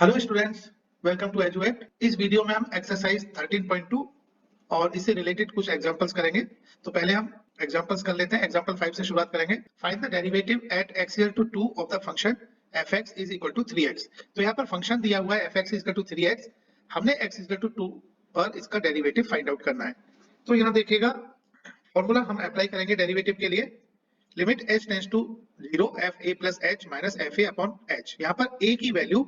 Hello students, welcome to Eduate. इस video में हम एक्सरसाइज 13.2 और इससे रिलेटेड कुछ एग्जांपल्स करेंगे। तो पहले हम एग्जांपल्स कर लेते हैं। एग्जांपल 5 से शुरुआत करेंगे। Find the derivative at x equal to 2 of the function fx is equal to 3x। तो यहाँ पर फंक्शन दिया हुआ है fx is equal to 3x, हमने x इज इक्वल टू 2 पर इसका डेरिवेटिव फाइंड आउट करना है। तो यहाँ देखिएगा, फॉर्मूला हम अप्लाई करेंगे डेरिवेटिव के लिए। Limit h tends to 0 fa plus h minus fa upon h। यहाँ पर a की वैल्यू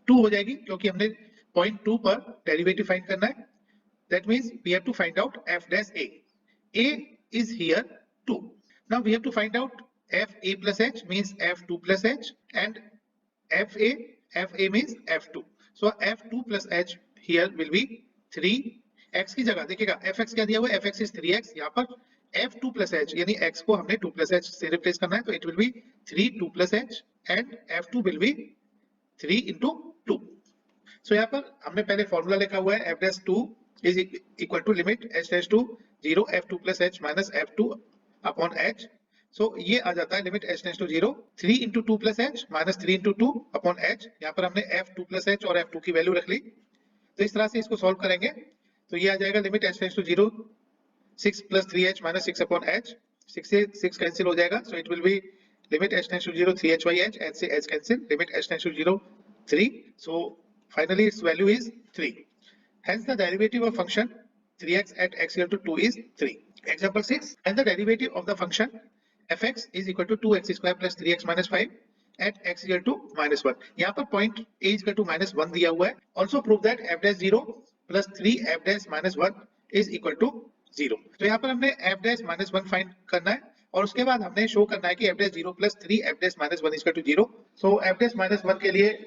2 हो जाएगी क्योंकि हमने पॉइंट 2 पर डेरिवेटिव फाइंड करना है। That means we have to find out f dash a. a is here 2. Now we have to find out fa plus h means f2 plus h and fa means f2. So f2 plus h here will be 3. x की जगह देखिएगा fx क्या दिया हुआ है, fx is 3x। यहाँ पर f2 plus h यानी x को हमने 2 plus h से रिप्लेस करना है, तो it will be 3 2 plus h and f2 will be 3 into 2. So यहाँ पर हमने पहले फॉर्मूला लिखा हुआ है f dash 2 is equal to limit h dash to 0 f2 plus h minus f2 upon h. So ये आ जाता है limit h dash to 0 3 into 2 plus h minus 3 into 2 upon h। यहाँ पर हमने f2 plus h और f2 की value रख ली। तो इस तरह से इसको सॉल्व करेंगे तो ये आ जाएगा limit h dash to 0 6 plus 3h minus 6 upon h। 6 से 6 कैंसिल हो जाएगा, so it will be limit h tends to 0 3h by h, h से h cancel, limit h tends to 0 3, so finally its value is 3. Hence the derivative of function 3x at x equal to 2 is 3. Example 6, and the derivative of the function fx is equal to 2x square plus 3x minus 5 at x equal to minus 1. यहाँ पर point a is equal to minus 1 दिया हुआ है। Also prove that f dash 0 plus 3 f dash minus 1 is equal to 0। तो यहाँ पर हमने f dash minus 1 find करना है और उसके बाद हमने शो करना है कि f dash 0 plus 3 f dash minus 1 is equal to 0। So f dash minus 1 के लिए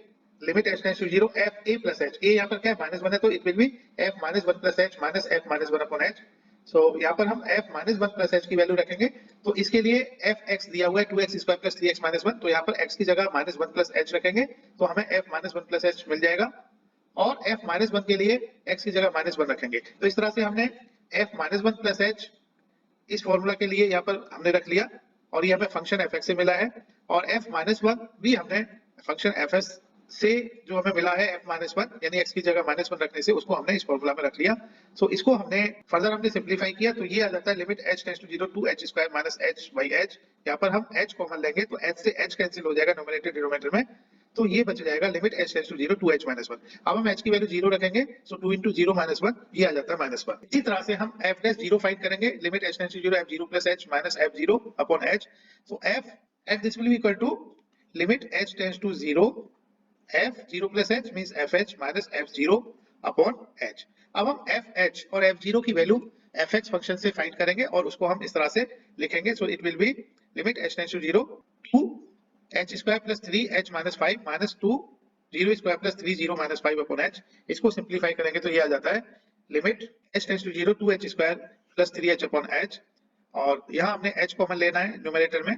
limit h tends to 0 f a plus h, a यहाँ पर क्या है माइनस 1 है, तो it will B f minus 1 plus h minus f minus 1 upon h। So यहाँ पर हम f minus 1 plus h की वैल्यू रखेंगे। तो इसके लिए fx दिया हुआ है 2x square plus 3x minus 1, तो यहाँ पर x की जगह minus 1 plus h रखेंगे तो हमें f minus 1 plus h मिल जाएगा। और f minus 1 के लिए x की जगह minus 1 रखेंगे। तो इस तरह से हमने f minus 1 plus h इस फॉर्मूला के लिए यहाँ पर हमने रख लिया और ये हमें फंक्शन fx से मिला है। और f minus 1 भी हमने फंक्शन fs से जो हमें मिला है f minus 1 यानी x की जगह minus 1 रखने से उसको हमने इस फॉर्मूला में रख लिया। सो इसको हमने फर्दर हमने सिंपलीफाई किया तो ये आ जाता है limit h tends to 0 two h square minus h by h। यहाँ पर हम h कॉमन लेंगे तो h से h कैंसिल हो जाएगा न्यूमरेटर डिनोमिनेटर में, तो ये बच जाएगा limit h tends to 0 two h minus 1। अब हम h की वैल्यू 0 रखेंगे, सो 2 into 0 minus 1 ये आ जाता है minus 1। इसी तरह से हम f dash 0 फाइंड करेंगे, limit h tends to 0 f0 plus h minus f0 upon h। So f and this will be equal to limit h tends to 0 f0 plus h means fh minus f0 upon h। अब हम fh और f0 की value fx function से find करेंगे और उसको हम इस तरह से लिखेंगे। So it will be limit h tends to 0 2 h square plus 3h minus 5 minus 2 0 square plus 3 0 minus 5 upon h। इसको सिंप्लीफाई करेंगे तो ये आ जाता है limit h tends to 0 2h square plus 3h upon h। और यहाँ हमने h कॉमन लेना है न्यूमरेटर में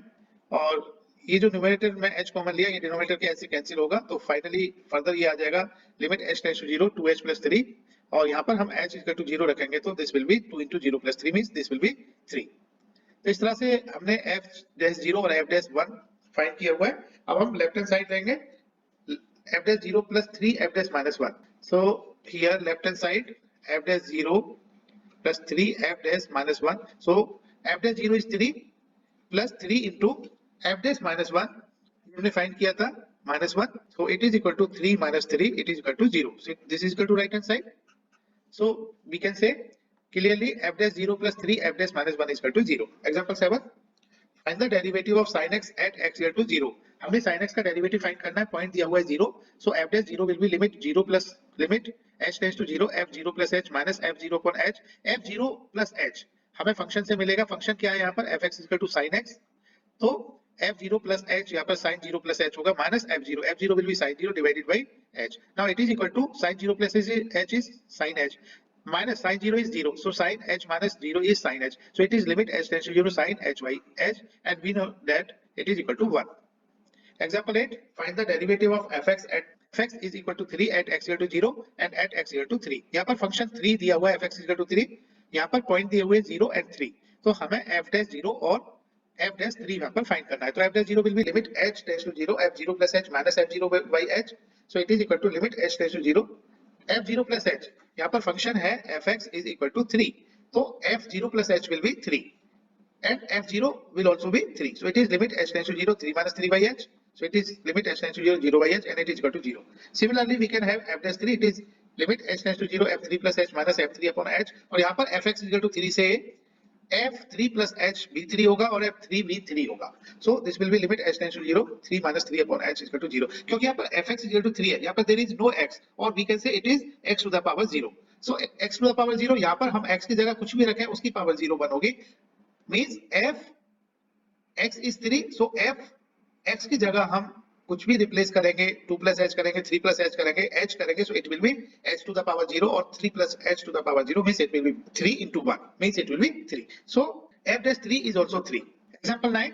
और ये जो न्यूमरेटर में h कॉमन लिया ये डिनोमिनेटर के ऐसे कैंसिल होगा, तो फाइनली फर्दर ये आ जाएगा limit h tends to 0 2h plus 3 और यहाँ पर हम h इक्वल टू 0 रखेंगे तो this will B 2 into 0 plus 3 means this will B 3। तो इस तरह से हमने f dash 0 और f dash 1 फाइंड किया हुआ है। अब हम लेफ्ट हैंड साइड लेंगे f dash 0 plus 3 f dash minus 1। So here left hand side f dash 0 plus 3 f dash minus 1। So f dash 0 is 3 plus 3 into f dash minus 1 हमने find किया था minus 1, so it is equal to 3 minus 3 it is equal to 0। So this is equal to right hand side, so we can say clearly f dash 0 plus 3 f dash minus 1 is equal to 0। Example 7, find the derivative of sin x at x equal to 0। हमने sin x का derivative find करना है, point दिया हुआ है 0, so f dash 0 will be limit 0 plus limit h tends to 0 f0 plus h minus f0 upon h। f0 plus h हमें function से मिलेगा, फंक्शन क्या है यहाँ पर fx is equal to sin x, तो f0 plus h यहाँ पर sin 0 plus h होगा minus f0, f0 will be sin 0 divided by h। Now it is equal to sin 0 plus h is sin h minus sin 0 is 0, so sin h minus 0 is sin h, so it is limit h tends to 0 sin h by h and we know that it is equal to 1। Example 8, find the derivative of fx at fx is equal to 3 at x equal to 0 and at x equal to 3। यहाँ पर function 3 दिया हुआ है fx equal to 3, यहाँ पर point दिए हुए 0 and 3, तो हमें f dash 0 और f dash 3 यहाँ पर फाइंड करना है। तो f dash 0 will be limit h tends to 0 f0 plus h minus f0 by h, so it is equal to limit h tends to 0 f0 plus h, यहाँ पर function है fx is equal to 3, तो f0 plus h will be 3 and f0 will also be 3, so it is limit h tends to 0 3 minus 3 by h, so it is limit h tends to 0 0 by h and it is equal to 0. Similarly we can have f dash 3, it is limit h tends to 0 f3 plus h minus f3 upon h, और यहाँ पर fx is equal to 3 से f3 plus h b3 होगा और f3 b3 होगा, so this will be limit h tends to 0 3 minus 3 upon h is equal to 0, क्योंकि यहाँ पर fx is equal to 3 है, यहाँ पर there is no x और we can say it is x to the power 0, so x to the power 0, यहाँ पर हम x की जगह कुछ भी रखें उसकी power 0 बनोगी, means f x is 3, so f x की जगह हम कुछ भी रिप्लेस करेंगे 2 plus h करेंगे 3 plus h करेंगे h करेंगे, so it will be h to the power 0 और 3 plus h to the power 0 means it will be 3 into 1 means it will be 3, so f dash 3 is also 3. Example 9,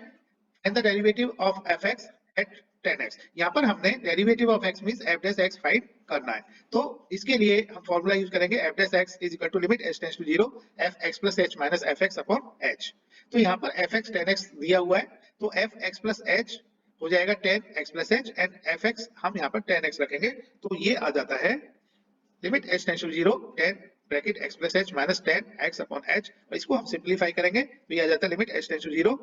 and the derivative of fx at 10x, यहाँ पर हमने derivative of x means f dash x find करना है, तो इसके लिए हम formula use करेंगे f dash x is equal to limit h tends to 0 f x plus h minus f x upon h, तो यहाँ पर f x 10x दिया हुआ है, तो f x plus h हो जाएगा 10x plus h and fx हम यहाँ पर 10x रखेंगे, तो ये आ जाता है limit h tends to 0 10 bracket x plus h minus 10x upon h, और इसको हम सिंपलीफाई करेंगे तो ये आ जाता है लिमिट h tends to 0,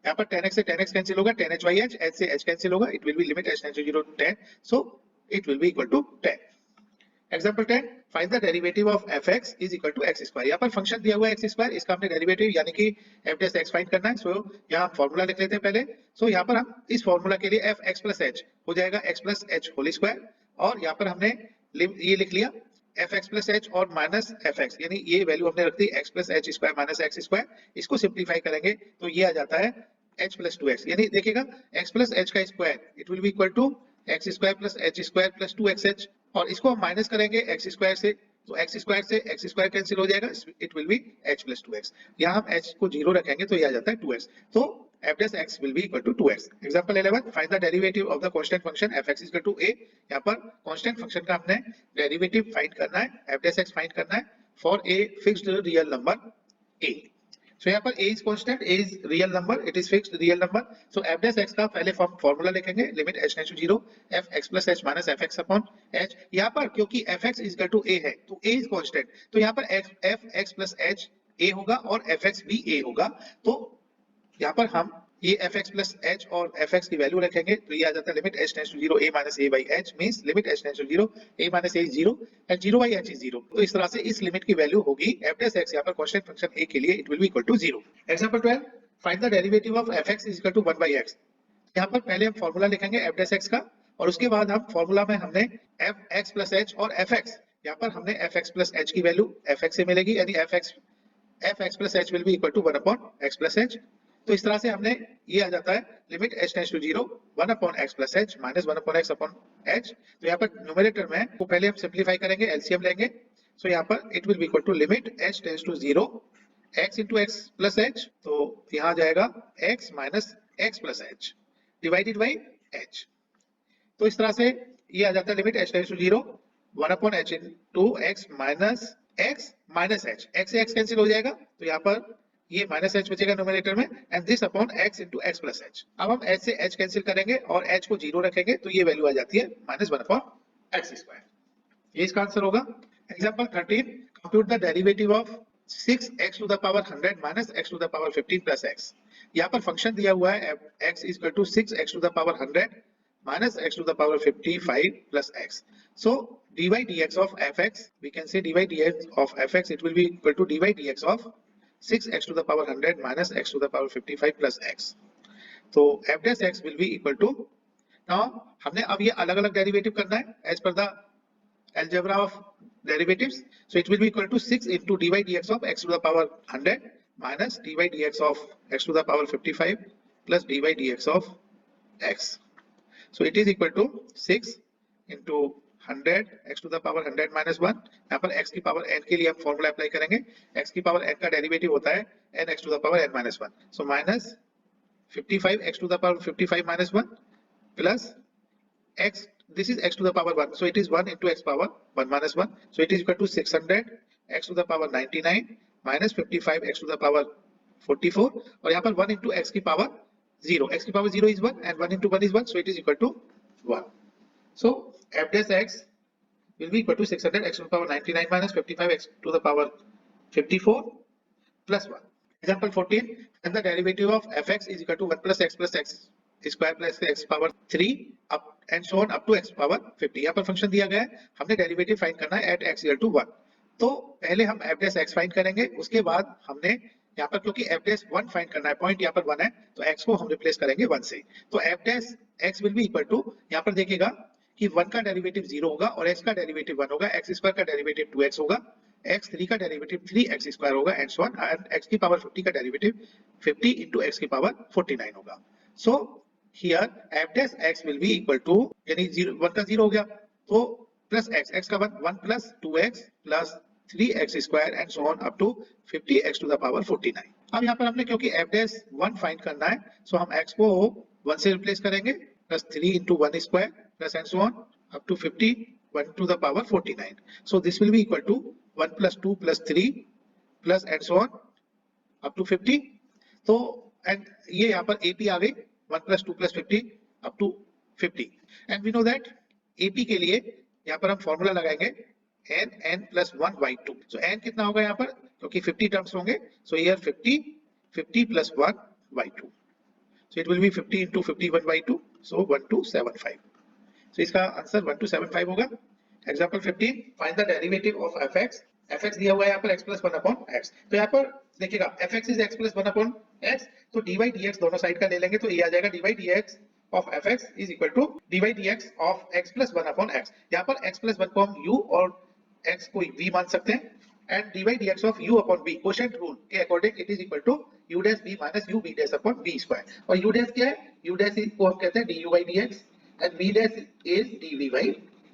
यहाँ पर 10x से 10x कैंसिल होगा 10h by h, h से h कैंसिल होगा, it will be limit h tends to 0 10, so it will be equal to 10. Example 10, find the derivative of fx is equal to x square, यहाँ पर function दिया हुआ है x square, इसका हमने derivative यानी कि f dash x फाइंड करना है, सो यहाँ हम फॉर्मूला लिख लेते हैं पहले, सो यहाँ पर हम इस फॉर्मूला के लिए f x plus h हो जाएगा x plus h whole square, और यहाँ पर हमने ये लिख लिया f x plus h और माइनस f x, यानी ये वैल्यू हमने रख दी x plus h square minus x square, इसको सिंप्लीफाई करेंगे तो ये आ जाता है h plus 2x, यानी देखिएगा x plus h का square it will be equal to x square plus h square plus 2xh, और इसको हम माइनस करेंगे x स्क्वायर से, तो x स्क्वायर से x स्क्वायर कैंसिल हो जाएगा, it will B h plus 2x, यहाँ हम h को 0 रखेंगे तो ये आ जाता है 2x, तो f dash x will be equal to 2x. Example 11, find the derivative of the constant function fx is equal to a, यहाँ पर constant function का हमने डेरिवेटिव फाइंड करना है, f dash x फाइंड करना है for a fixed real number a. So यहाँ पर a is constant, a is real number, it is fixed real number. So f dash x का पहले फॉर्मूला लिखेंगे limit h tends to 0 f x plus h minus f x upon h, यहाँ पर क्योंकि f x is equal to a है तो a is constant, तो यहाँ पर f x plus h a होगा और f x भी a होगा, तो यहाँ पर हम ये f x plus h और f x की वैल्यू रखेंगे तो ये आ जाता है limit h tends to 0 a minus a by h means limit h tends to 0 a minus a is 0 and 0 by h is 0, तो इस तरह से इस लिमिट की वैल्यू होगी f dash x यहाँ पर कांस्टेंट फंक्शन a के लिए it will be equal to 0. Example 12, find the derivative of f x is equal to 1 by x, यहाँ पर पहले हम फॉर्मूला लिखेंगे f dash x का, और उसके बाद हम फॉर्मूला में हमने f x plus h और f x, यहाँ पर हमने f x plus h की वैल्यू f x से मिलेगी, यानी f x plus h will be equal to 1 upon x plus h, तो इस तरह से हमने ये आ जाता है limit h tends to 0 1 upon x plus h minus 1 upon x upon h, तो यहाँ पर न्यूमरेटर में को पहले हम सिंप्लीफाई करेंगे एलसीएम लेंगे, सो यहाँ पर it will be equal to limit h tends to 0 x into x plus h, तो यहाँ जाएगा x minus x plus h divided by h, तो इस तरह से ये आ जाता है limit h tends to 0 1 upon h into x minus x minus h, x से x कैंसिल हो जाएगा तो यहाँ पर ये माइनस h बचेगा न्यूमरेटर में and this upon x into x plus h, अब हम h से h कैंसिल करेंगे और h को 0 रखेंगे तो ये वैल्यू आ जाती है माइनस 1 अपॉन x स्क्वायर, ये इसका आंसर होगा. Example 13, compute the derivative of 6x to the power 100 minus x to the power 15 plus x, यहाँ पर फंक्शन दिया हुआ है x is equal to 6x to the power 100 minus x to the power 55 plus x, so dy dx of fx, we can say dy dx of fx it will be equal to dy dx of 6x to the power 100 minus x to the power 55 plus x, तो f dash x will be equal to, now हमने अब ये अलग अलग derivative करना है as per the algebra of derivatives, so it will be equal to 6 into dy dx of x to the power 100 minus dy dx of x to the power 55 plus dy dx of x, so it is equal to 6 into 100 x to the power 100 minus 1, यहाँ पर x की power n के लिए हम formula apply करेंगे, x की power n का derivative होता है n x to the power n minus 1, so minus 55 x to the power 55 minus 1 plus x, this is x to the power 1, so it is 1 into x power 1 minus 1, so it is equal to 600 x to the power 99 minus 55 x to the power 44 और यहाँ पर 1 into x की power 0, x की power 0 is 1 and 1 into 1 is 1, so it is equal to 1. So f dash x will be equal to 600 x to the power 99 minus 55 x to the power 54 plus 1. Example 14, and the derivative of fx is equal to 1 plus x square plus x power 3 up and so on up to x power 50. यहाँ पर function दिया गया है, हमने derivative find करना है at x equal to 1. तो पहले हम f dash x फाइंड करेंगे, उसके बाद हमने यहाँ पर क्योंकि f dash 1 फाइंड करना है, पॉइंट यहाँ पर 1 है, तो x को हम रिप्लेस करेंगे 1 से. तो f dash x will be equal to, यहाँ पर देखिएगा कि 1 का डेरिवेटिव 0 होगा और x का डेरिवेटिव 1 होगा, x स्क्वायर का डेरिवेटिव 2x होगा, x3 का डेरिवेटिव 3x स्क्वायर होगा and so on, and x की पावर 50 का डेरिवेटिव 50 into x की पावर 49 होगा. So here f dash x will be equal to, यानी 1 का 0 हो गया तो प्लस x का 1 plus 2x plus 3x square and so on up to 50x to the power 49. अब यहाँ पर हमने क्योंकि f dash 1 फाइंड करना है, सो हम x को 1 से रिप्लेस करेंगे, plus 3 into 1 square plus and so on up to 50 1 to the power 49. So this will be equal to 1 plus 2 plus 3 plus and so on up to 50. तो and ये यहाँ पर AP आ गई 1 plus 2 plus 50 up to 50. And we know that AP के लिए यहाँ पर हम फॉर्मूला लगाएंगे n plus 1 by 2. So n कितना होगा यहाँ पर, क्योंकि 50 टर्म्स होंगे, so here 50 plus 1 by 2. So it will be 50 into 51 by 2, so 1275. So इसका आंसर 1275 होगा. Example 15, find the derivative of fx. fx दिया हुआ है यहाँ पर x plus 1 upon x. तो यहाँ पर देखिएगा fx is x plus 1 upon x, तो dy dx दोनों साइड का ले लेंगे तो ये आ जाएगा dy dx of fx is equal to dy dx of x plus 1 upon x. यहाँ पर x plus 1 को हम u और x को v मान सकते हैं, and dy dx of u upon v quotient rule के according it is equal to u dash v minus u v dash upon v square. और u dash क्या है, u dash को हम कहते हैं du by dx and v dash is dv by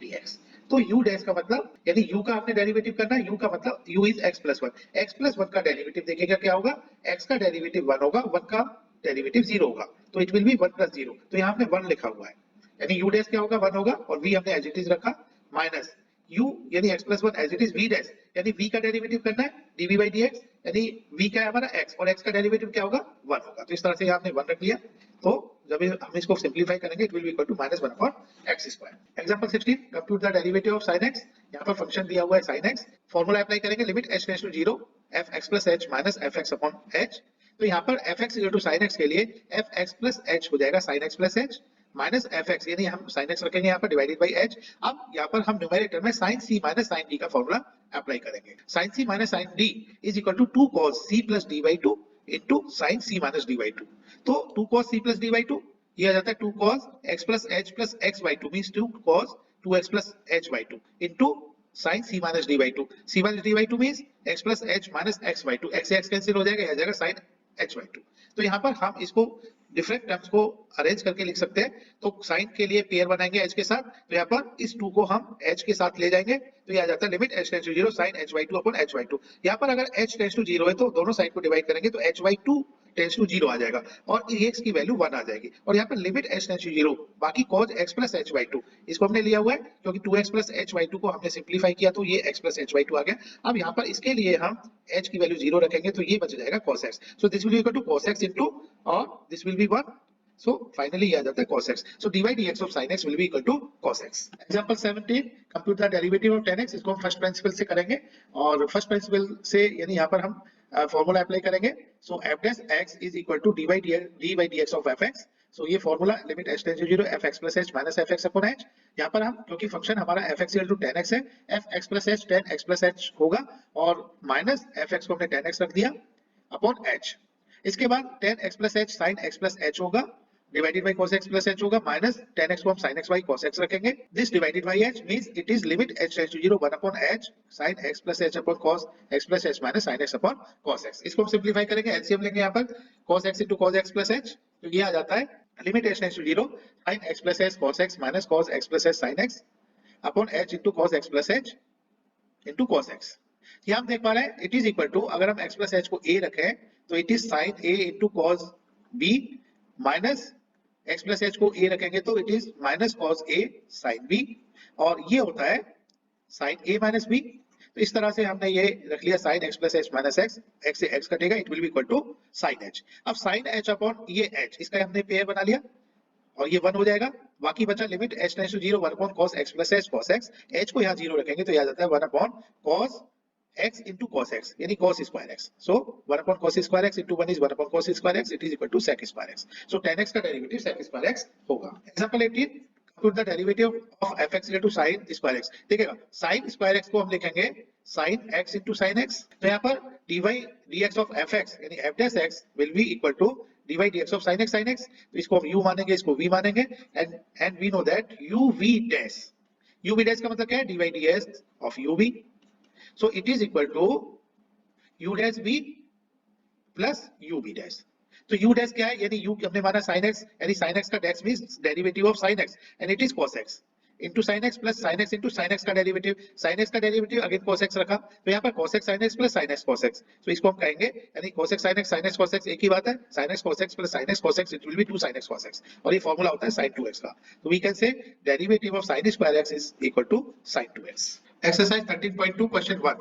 dx. तो u dash का मतलब यानी u का आपने डेरिवेटिव करना है, u का मतलब u is x plus 1. x plus 1 का डेरिवेटिव देखिएगा क्या होगा, x का डेरिवेटिव 1 होगा, 1 का डेरिवेटिव 0 होगा, तो इट विल बी 1 plus 0. तो यहाँ हमने 1 लिखा हुआ है, यानी u dash क्या होगा 1 होगा और v हमने एज इट इज रखा माइनस u यानी x plus 1 as it is v dash यानी v का डेरिवेटिव करना है dv by dx, यानी v का है हमारा x और x का डेरिवेटिव क्या होगा 1 होगा. तो इस तरह से हमने 1 रख लिया. तो जब हम इसको सिंपलीफाई करेंगे it will be equal to -1 upon x square. Example 16, compute the derivative of sin x. यहाँ पर फंक्शन दिया हुआ है sin x, फार्मूला अप्लाई करेंगे, limit h tends to 0 fx plus h minus fx upon h. तो यहाँ पर fx equal to sin x के लिए fx plus h हो जाएगा sin x plus h minus fx, यानी हम sin x रखेंगे यहाँ पर डिवाइडेड बाई h. अब यहाँ पर हम न्यूमेरेटर में sin c minus sin d का फॉर्मूला अप्लाई करेंगे. sin c minus sin d is equal to 2 cos c plus d by 2 into sin c minus d by 2. तो 2 cos c plus d by 2 ये आ जाता है 2 cos x plus h plus x by 2 means 2 cos 2x plus h by 2 into sin c minus d by 2. c minus d by 2 means x plus h minus x by 2. x से x cancel हो जाएगा, यह आ जाएगा sin h by 2. तो यहाँ पर हम इसको डिफरेंट टर्म्स को अरेंज करके लिख सकते हैं. तो साइन के लिए पेयर बनाएंगे h के साथ, तो यहाँ पर इस 2 को हम h के साथ ले जाएंगे, तो ये आ जाता है limit h tends to 0 sin h by 2 upon h by 2. यहाँ पर अगर h टेंड्स टू 0 है तो दोनों साइड को डिवाइड करेंगे तो h by 2 टेंड्स टू 0 आ जाएगा और x की वैल्यू 1 आ जाएगी. और यहाँ पर लिमिट h टेंड्स टू 0 बाकी cos x plus h by 2 इसको हमने लिया हुआ है क्योंकि 2x plus h by 2 को हमने सिंपलीफाई किया तो ये x plus h by 2 आ गया. अब यहाँ पर इसके लिए हम h की वैल्यू 0 रखेंगे तो ये बच जाएगा cos x. So this will be equal to cos x into और this will be 1. So finally ये आ जाता है cos x. So dy dx of sin x will be equal to cos x. Example 17, compute the derivative of tan x. इसको हम first principle से करेंगे और फर्स्ट प्रिंसिपल से यानी यहाँ पर हम फॉर्मूला अप्लाई करेंगे. So f dash x is equal to d by dx of fx. So ये formula limit h tends to 0 fx plus h minus fx upon h. यहाँ पर हम क्योंकि फंक्शन हमारा fx equal to tan x है, fx plus h tan x plus h होगा और minus fx को हमने tan x रख दिया अपॉन h. इसके बाद tan x plus h sin x plus h होगा divided by cos x plus h होगा माइनस tan x को हम sin x by cos x रखेंगे. This divided by h means it is limit h tends to 0 1 upon h sin x plus h upon cos x plus h minus sin x upon cos x. इसको हम simplify करेंगे, LCM लेंगे यहाँ पर cos x into cos x plus h, तो ये आ जाता है limit h tends to 0 sin x plus h cos x minus cos x plus h sin x upon h into cos x plus h into cos x. यहाँ हम देख पा रहे हैं इट इज इक्वल टू, अगर हम x plus h को a रखें तो it is sin a into cos b minus x plus h को a रखेंगे तो it is minus cos a sin b और ये होता है sin a minus b. तो इस तरह से हमने ये रख लिया sin x plus h minus x, x से x कटेगा, it will be equal to sin h। अब sin h अपॉन ये h, इसका हमने पेयर बना लिया और ये 1 हो जाएगा, बाकी बचा limit h tends to 0 1 upon cos x plus h cos x, h को यहाँ 0 रखेंगे तो यह आ जाता है 1 upon cos x into cos x, यानी cos square x। So 1 upon cos square x into 1 is 1 upon cos square x, it is equal to sec square x। So tan x का डेरिवेटिव sec square x होगा। Example 18, compute the derivative of fx equal to sin square x। देखिएगा sin square x को हम लिखेंगे sin x into sin x, तो यहाँ पर dy dx of fx यानी f dash x will be equal to dy dx of sin x, तो इसको हम u मानेंगे, इसको v मानेंगे, and we know that uv dash का मतलब क्या है, dy ds of uv, so it is equal to u dash v plus ub dash। तो u dash क्या है, यानी u हमने माना sin x, यानी sin x का dash means derivative of sin x and it is cos x into sin x plus sin x into sin x का derivative, sin x का डेरिवेटिव अगेन cos x रखा, तो यहाँ पर cos x sin x plus sin x cos x, तो इसको हम कहेंगे यानी cos x sin x cos x एक ही बात है, sin x cos x plus sin x cos x, it will be 2 sin x cos x, और ये फॉर्मूला होता है sin 2x का, तो we can say derivative of sin square x is equal to sin 2x। Exercise 13.2 question 1,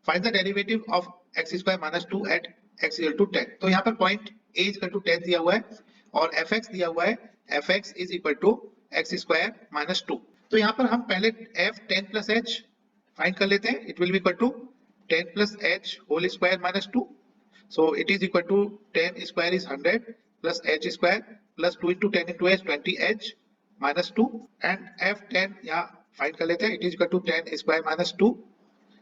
find the derivative of x square minus 2 at x equal to 10। तो यहाँ पर point a is equal to 10 दिया हुआ है और fx दिया हुआ है, fx is equal to x square minus 2। तो यहाँ पर हम पहले f 10 plus h फाइंड कर लेते हैं, it will be equal to 10 plus h whole square minus 2, so it is equal to 10 square is 100 plus h square plus 2 into 10 into h 20h minus 2 and f10 यहाँ find कर लेते हैं, it is equal to 10 square minus 2,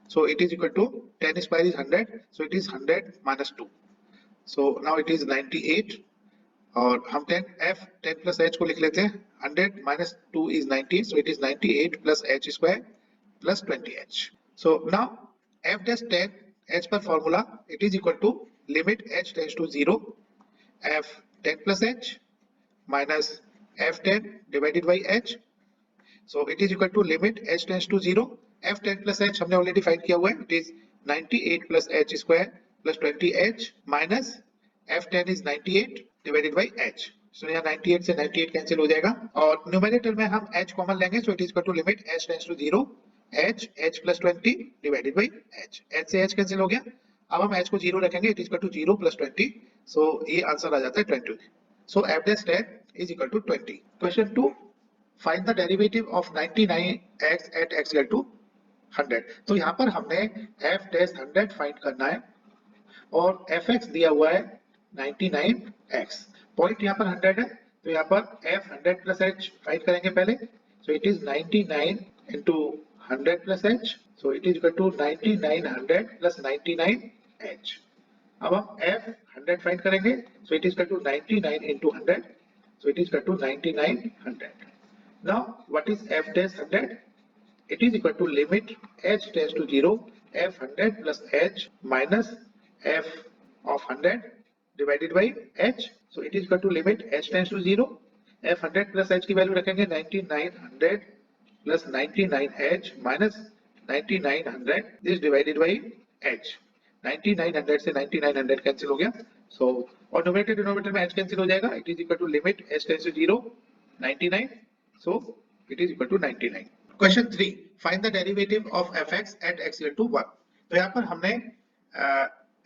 so it is equal to 10 square is 100, so it is 100 minus 2, so now it is 98 और हम 10 plus h को लिख लेते हैं, 100 minus 2 is 90, so it is 98 plus h square plus 20h। so now f dash 10 h पर formula, it is equal to limit h tends to 0 f 10 plus h minus f10 divided by h, so it is equal to limit h tends to 0 f 10 plus h हमने already find किया हुआ है, it is 98 plus h square plus 20h minus f10 is 98 divided by h, so यहाँ 98 से 98 cancel हो जाएगा और numerator में हम h कॉमन लेंगे, so it is equal to limit h tends to 0 h plus 20 divided by h, h से h cancel हो गया, अब हम h को 0 रखेंगे, it is equal to 0 plus 20, so ये आंसर आ जाता है 20, so f dash 10 is equal to 20। Question 2, find the derivative of 99x at x equal to 100। तो यहाँ पर हमने f dash 100 फाइंड करना है और fx दिया हुआ है 99x, पॉइंट यहाँ पर 100 है, तो यहाँ पर f 100 plus h फाइंड करेंगे पहले, so it is 99 into 100 plus h, so it is equal to 9900 plus 99h। अब हम f 100 फाइंड करेंगे, so it is equal to 99 into 100, so it is equal to 9900। now what is f dash 100, it is equal to limit h tends to 0 f 100 plus h minus f of 100 divided by h, so it is equal to limit h tends to 0 f 100 plus h की value रखेंगे 9900 plus 99h minus 9900 is divided by h, 9900 से 9900 cancel हो गया, so और numerator denominator में h cancel हो जाएगा, it is equal to limit h tends to 0 99, so it is equal to 99। Question 3, find the derivative of fx at x equal to 1। तो यहाँ पर हमने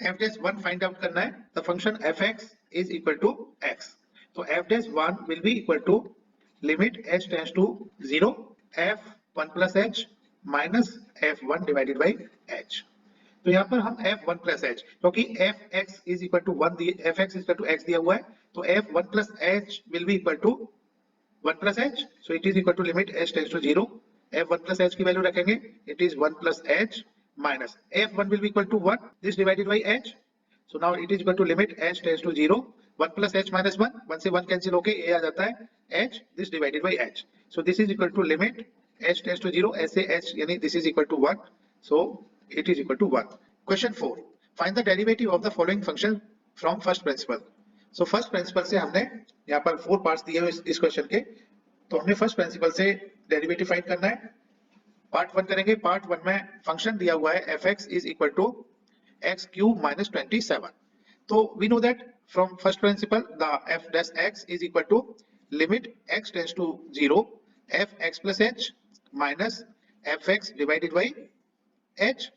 f dash 1 find out करना है, the function fx is equal to x, so f dash 1 will be equal to limit h tends to 0 f1 plus h minus f1 divided by h। तो यहाँ पर हम f1 plus h, क्योंकि fx is equal to 1 fx is equal to x दिया हुआ है, तो f1 plus h will be equal to 1 plus h, so it is equal to limit h tends to 0 f1 plus h की value रखेंगे, it is 1 plus h minus f1 will be equal to 1 this divided by h, so now it is equal to limit h tends to 0 1 plus h minus 1 1 से 1 cancel होके a आ जाता है h this divided by h, so this is equal to limit h tends to 0 ऐसे h यानी this is equal to 1, so it is equal to 1। Question 4, find the derivative of the following function from first principle। so first principle से हमने यहाँ पर 4 parts दिए हुए इस question के, तो हमने फर्स्ट प्रिंसिपल से डेरिवेटिव फाइंड करना है। पार्ट 1 करेंगे, पार्ट 1 में फंक्शन दिया हुआ है fx is equal to x cube minus 27, तो we know that from first principle the f dash x is equal to limit x tends to 0 f x plus h minus fx divided by h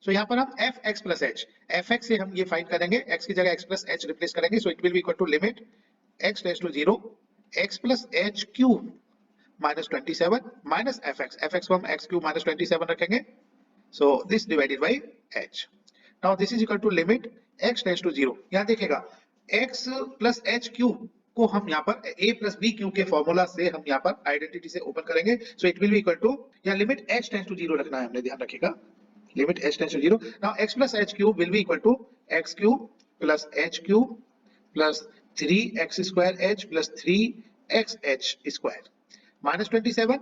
सो यहाँ पर हम f x plus H, F x से हम ये find करेंगे, x की जगह x plus h replace करेंगे, so it will be equal to limit x tends to 0 x plus h cube minus 27 minus f x को हम एक्स क्यूब माइनस 27 रखेंगे, so this divided by h. Now this is equal to limit x tends to 0, यहाँ देखेगा x plus h cube को हम यहाँ पर a plus b cube के फॉर्मूला से हम यहाँ पर आइडेंटिटी से ओपन करेंगे, so it will be equal to, यहाँ लिमिट h टेंड्स टू 0 रखना है हमने, ध्यान रखिएगा limit h tends to 0। Now x plus h cube will be equal to x cube plus h cube plus 3x square h plus 3xh square minus 27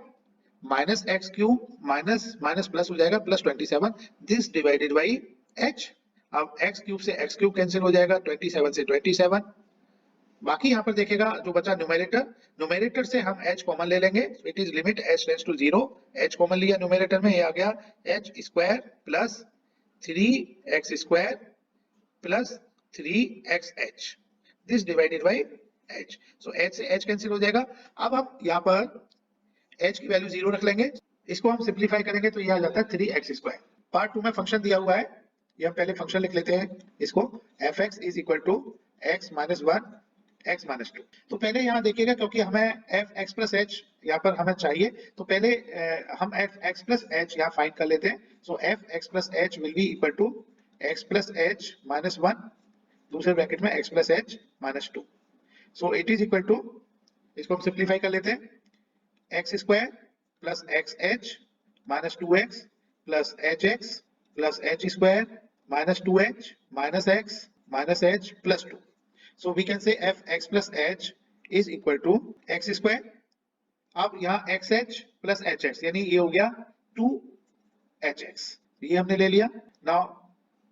minus x cube minus minus plus हो जाएगा plus 27, this divided by h। अब x cube से x cube cancel हो जाएगा, 27 से 27, बाकी यहाँ पर देखेगा जो बचा न्यूमेरेटर, न्यूमेरेटर से हम h कॉमन ले लेंगे, it is limit h tends to 0, h common लिया न्यूमेरेटर में, ये आ गया h square plus 3x square plus 3xh, this divided by h। So h से h कैंसिल हो जाएगा। अब हम यहाँ पर h की वैल्यू 0 रख लेंगे, इसको हम सिंप्लीफाई करेंगे तो ये आ जाता है 3x स्क्वायर। पार्ट 2 में फंक्शन दिया हुआ है, ये हम पहले फंक्शन लिख लेते हैं इसको, fx is equal to x minus 1 x minus 2। तो पहले यहाँ देखिएगा क्योंकि हमें एफ एक्स प्लस एच यहाँ पर हमें चाहिए, तो पहले हम एफ एक्स प्लस एच यहाँ फाइंड कर लेते हैं। So f x plus h will be equal to x plus h minus 1, दूसरे ब्रैकेट में x plus h minus 2, so it is equal to, इसको हम सिंप्लीफाई कर लेते हैं, x square plus x h minus 2x plus h x plus h square minus 2h minus h plus 2। So we can say fx plus h is equal to x square। अब यहाँ xh plus hx यानी ये हो गया 2hx, ये हमने ले लिया। Now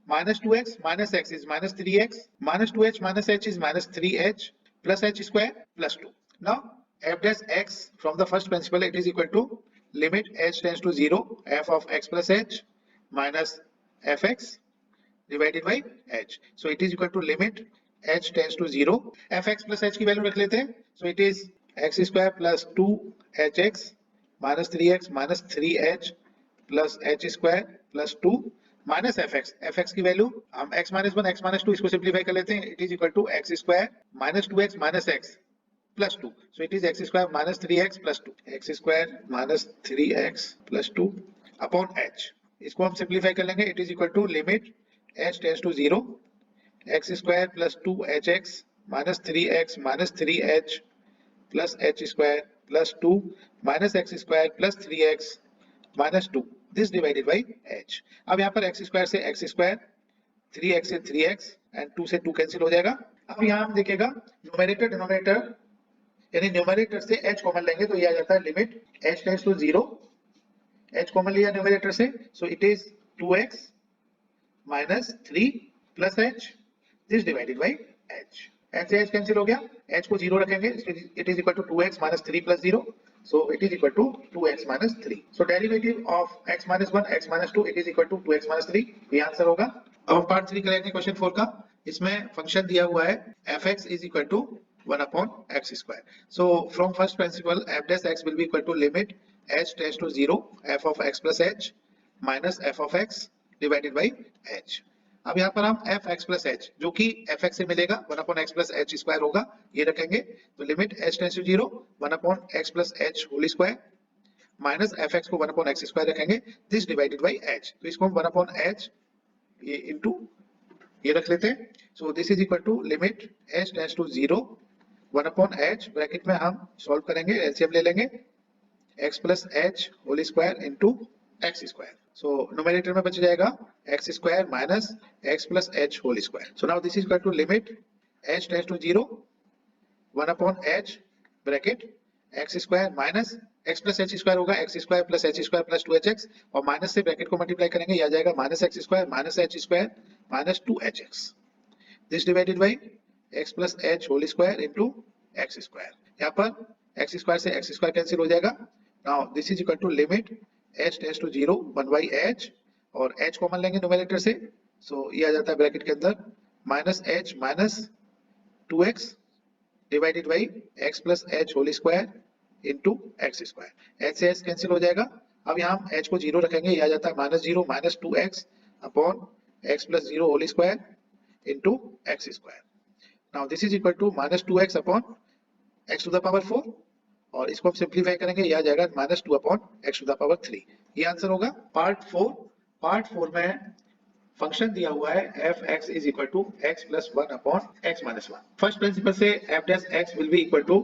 minus 2x minus x is minus 3x, minus 2h minus h is minus 3h plus h square plus 2। Now f dash x from the first principle, it is equal to limit h tends to 0 f of x plus h minus fx divided by h। So it is equal to limit h tends to 0, fx plus h की value रख लेते हैं, so it is x square plus 2hx minus 3x minus 3h plus h square plus 2 minus fx की value हम x minus 1 x minus 2 इसको simplify कर लेते हैं, it is equal to x square minus 2x minus x plus 2, so it is x square minus 3x plus 2, x square minus 3x plus 2 upon h, इसको हम simplify कर लेंगे, it is equal to limit h tends to 0 x square plus 2hx minus 3x minus 3h plus h square plus 2 minus x square plus 3x minus 2, this divided by h। अब यहाँ पर x square से x square, 3x से 3x and 2 से 2 cancel हो जाएगा। अब यहाँ हम देखेगा न्यूमेरेटर डिनोमिनेटर, यानी न्यूमेरेटर से h कॉमन लेंगे तो ये आ जाता है limit h tends to 0, h common लिया न्यूमेरेटर से, so it is 2x minus 3 plus h, this divided by h। h से h कैंसिल हो गया, h को 0 रखेंगे, it is equal to 2x minus 3 plus 0, so it is equal to 2x minus 3। so derivative of x minus 1 x minus 2 it is equal to 2x minus 3, ये answer होगा। अब हम part 3 करेंगे question 4 का, इसमें function दिया हुआ है fx is equal to 1 upon x square। so from first principle f dash x will be equal to limit h tends to 0 f of x plus h minus f of x divided by h। अब यहाँ पर हम f x plus H जो कि F x से मिलेगा 1 upon x plus h square होगा, ये रखेंगे, तो limit h tends to 0 1 upon x plus h whole square minus f x को 1 अपॉन एक्स स्क्वायर रखेंगे, दिस डिवाइडेड बाई एच, तो इसको हम 1 अपॉन एच ये इनटू ये रख लेते हैं, so this is equal to limit h tends to 0 1 upon h, bracket में हम सॉल्व करेंगे, एलसीएम ले लेंगे, x plus h whole square into x square, so numerator में बच जाएगा x square minus x plus h whole square। so now this is equal to limit h tends to 0 1 upon h bracket x square minus x plus h square होगा x square plus h square plus 2hx, और minus से bracket को multiply करेंगे, ये आ जाएगा minus x square minus h square minus 2hx, this divided by x plus h whole square into x square। यहाँ पर x square से x square कैंसिल हो जाएगा। now this is equal to limit h tends to 0 1 by h, और h common लेंगे numerator से, so ये आ जाता है ब्रैकेट के अंदर minus h minus 2x divided by x plus h whole square into x square, h से h कैंसिल हो जाएगा। अब यहाँ हम h को 0 रखेंगे, ये आ जाता है minus 0 minus 2x upon x plus 0 whole square into x square. Now this is equal to minus 2x upon x to the power 4 और इसको हम सिंप्लीफाई करेंगे, यह आ जाएगा minus 2 upon x to the power 3. ये आंसर होगा part 4 में फंक्शन दिया हुआ है f(x) is equal to x plus 1 upon x minus 1. First principle से f dash x will be equal to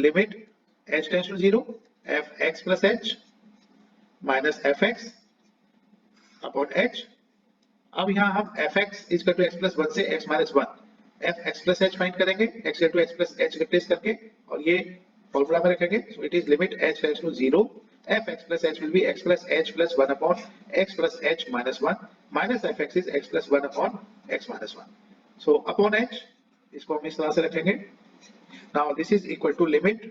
limit h tends to 0 fx plus h minus fx upon h. अब यहाँ हम fx is equal to x plus 1 से x minus 1 fx plus h find करेंगे, x into x plus h replace करके और ये formula में रखेंगे. So it is limit h tends to 0 fx plus h will be x plus h plus 1 upon x plus h minus 1 minus fx is x plus 1 upon x minus 1. So upon h इसको हम इस तरह से रखेंगे. Now this is equal to limit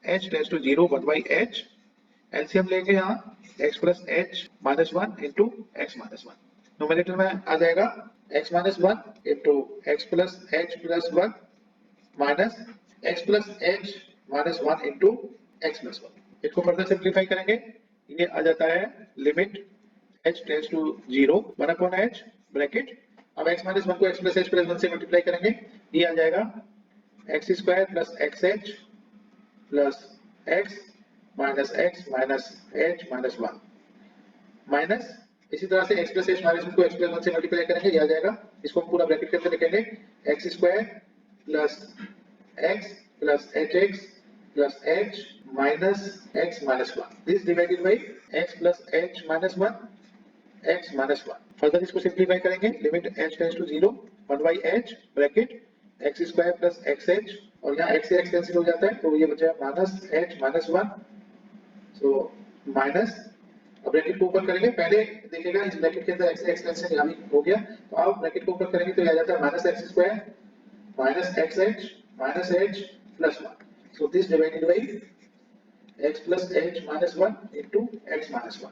h tends to 0 1 by h. LCM लेंगे यहाँ x plus h minus 1 into x minus 1. Numerator में आ जाएगा x minus 1 into x plus h plus 1 minus x plus h minus 1 into x plus 1. इसको further simplify करेंगे, ये आ जाता है limit h tends to 0 1 upon h bracket. अब x minus 1 को x plus h plus 1 से मल्टीप्लाई करेंगे, ये आ जाएगा x square plus xh plus x minus h minus 1 minus इसी तरह से x plus h minus 1 को x plus 1 से मल्टीप्लाई करेंगे, ये आ जाएगा. इसको हम पूरा ब्रैकेट करके लिखेंगे x square plus x plus hx plus h minus x minus 1. This divided by x plus h minus 1 x minus 1. Further इसको सिंप्लीफाई करेंगे, limit h tends to 0 1 by h bracket x square plus xh और यहाँ x से x cancel हो जाता है तो ये बचा minus h minus 1. So minus, अब ब्रैकेट को ऊपर करेंगे, पहले देखिएगा इस ब्रैकेट के अंदर x से x कैंसिल यहाँ भी हो गया, तो अब ब्रैकेट को ऊपर करेंगे तो ये आ जाता है minus x square minus xh minus h plus 1. So this divided by x plus h minus 1 into x minus 1.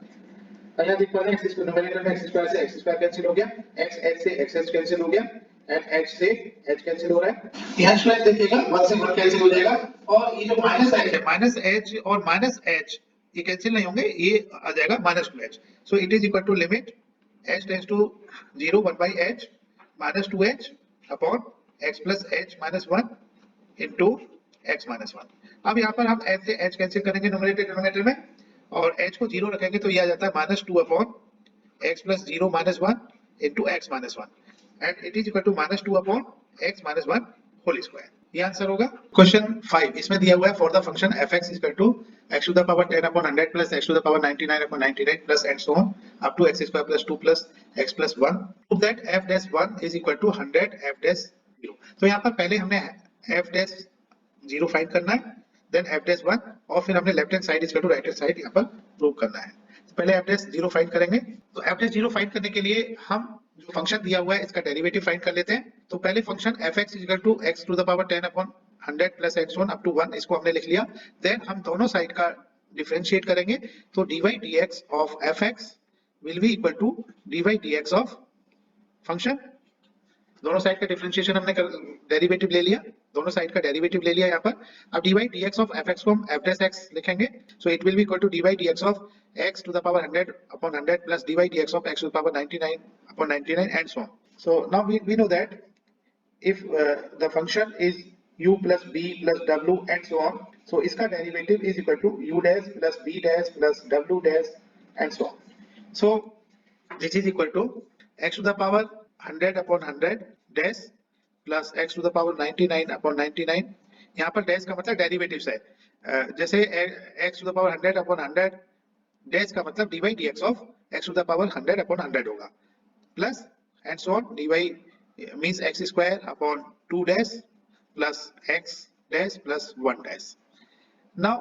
यहाँ देख पा रहे हैं x स्क्वायर न्यूमरेटर में x स्क्वायर से x स्क्वायर कैंसिल हो गया, x h से x h कैंसिल हो गया एंड h से h कैंसिल हो रहा है. यहाँ स्क्वायर देखिएगा 1 से 1 कैंसिल हो जाएगा और ये जो माइनस h है माइनस h और माइनस h ये कैंसिल नहीं होंगे, ये आ जाएगा minus 2h. So it is equal to limit h tends to 0 1 by h minus 2h upon x plus h minus 1 into x minus 1. अब यहाँ पर हम h से h कैंसिल करेंगे न्यूमरेटर डिनोमिनेटर में और h को 0 रखेंगे तो ये आ जाता है minus 2 upon x plus 0 minus 1 into x minus 1 and it is equal to minus 2 upon x minus 1 whole square. ये आंसर होगा. क्वेश्चन 5 इसमें दिया हुआ है for the function fx is equal to x to the power 10 upon 100 plus x to the power 99 upon 99 plus and so on up to x square plus 2 plus x plus 1. Prove that f dash 1 is equal to 100 f dash 0. तो यहाँ पर पहले हमने f dash 0 find करना है, then f dash 1 और फिर हमने left hand side is equal to right hand side यहाँ पर प्रूव करना है. तो पहले f dash 0 फाइंड करेंगे. तो f dash 0 फाइंड करने के लिए हम जो फंक्शन दिया हुआ है इसका डेरिवेटिव फाइंड कर लेते हैं. तो पहले function fx is equal to x to the power 10 upon 100 plus x on up to 1 इसको हमने लिख लिया. देन हम दोनों साइड का डिफरेंशिएट करेंगे तो dy dx of fx will be equal to dy dx of function. दोनों साइड का डिफरेंशिएशन हमने डेरिवेटिव ले लिया, दोनों साइड का डेरिवेटिव ले लिया यहाँ पर. अब dy dx of fx को हम f dash x लिखेंगे. So it will be equal to dy dx of x to the power 100 upon 100 plus dy dx of x to the power 99 upon 99 and so on. So now we know that if the function is u plus b plus w and so on, so इसका derivative is equal to u dash plus b dash plus w dash and so on. So this is equal to x to the power 100 upon 100 dash plus x to the power 99 upon 99. यहाँ पर dash का मतलब derivatives है. जैसे x to the power 100 upon 100 dash का मतलब dy dx of x to the power 100 upon 100 होगा plus and so on. dy means x square upon 2 dash plus x dash plus 1 dash. Now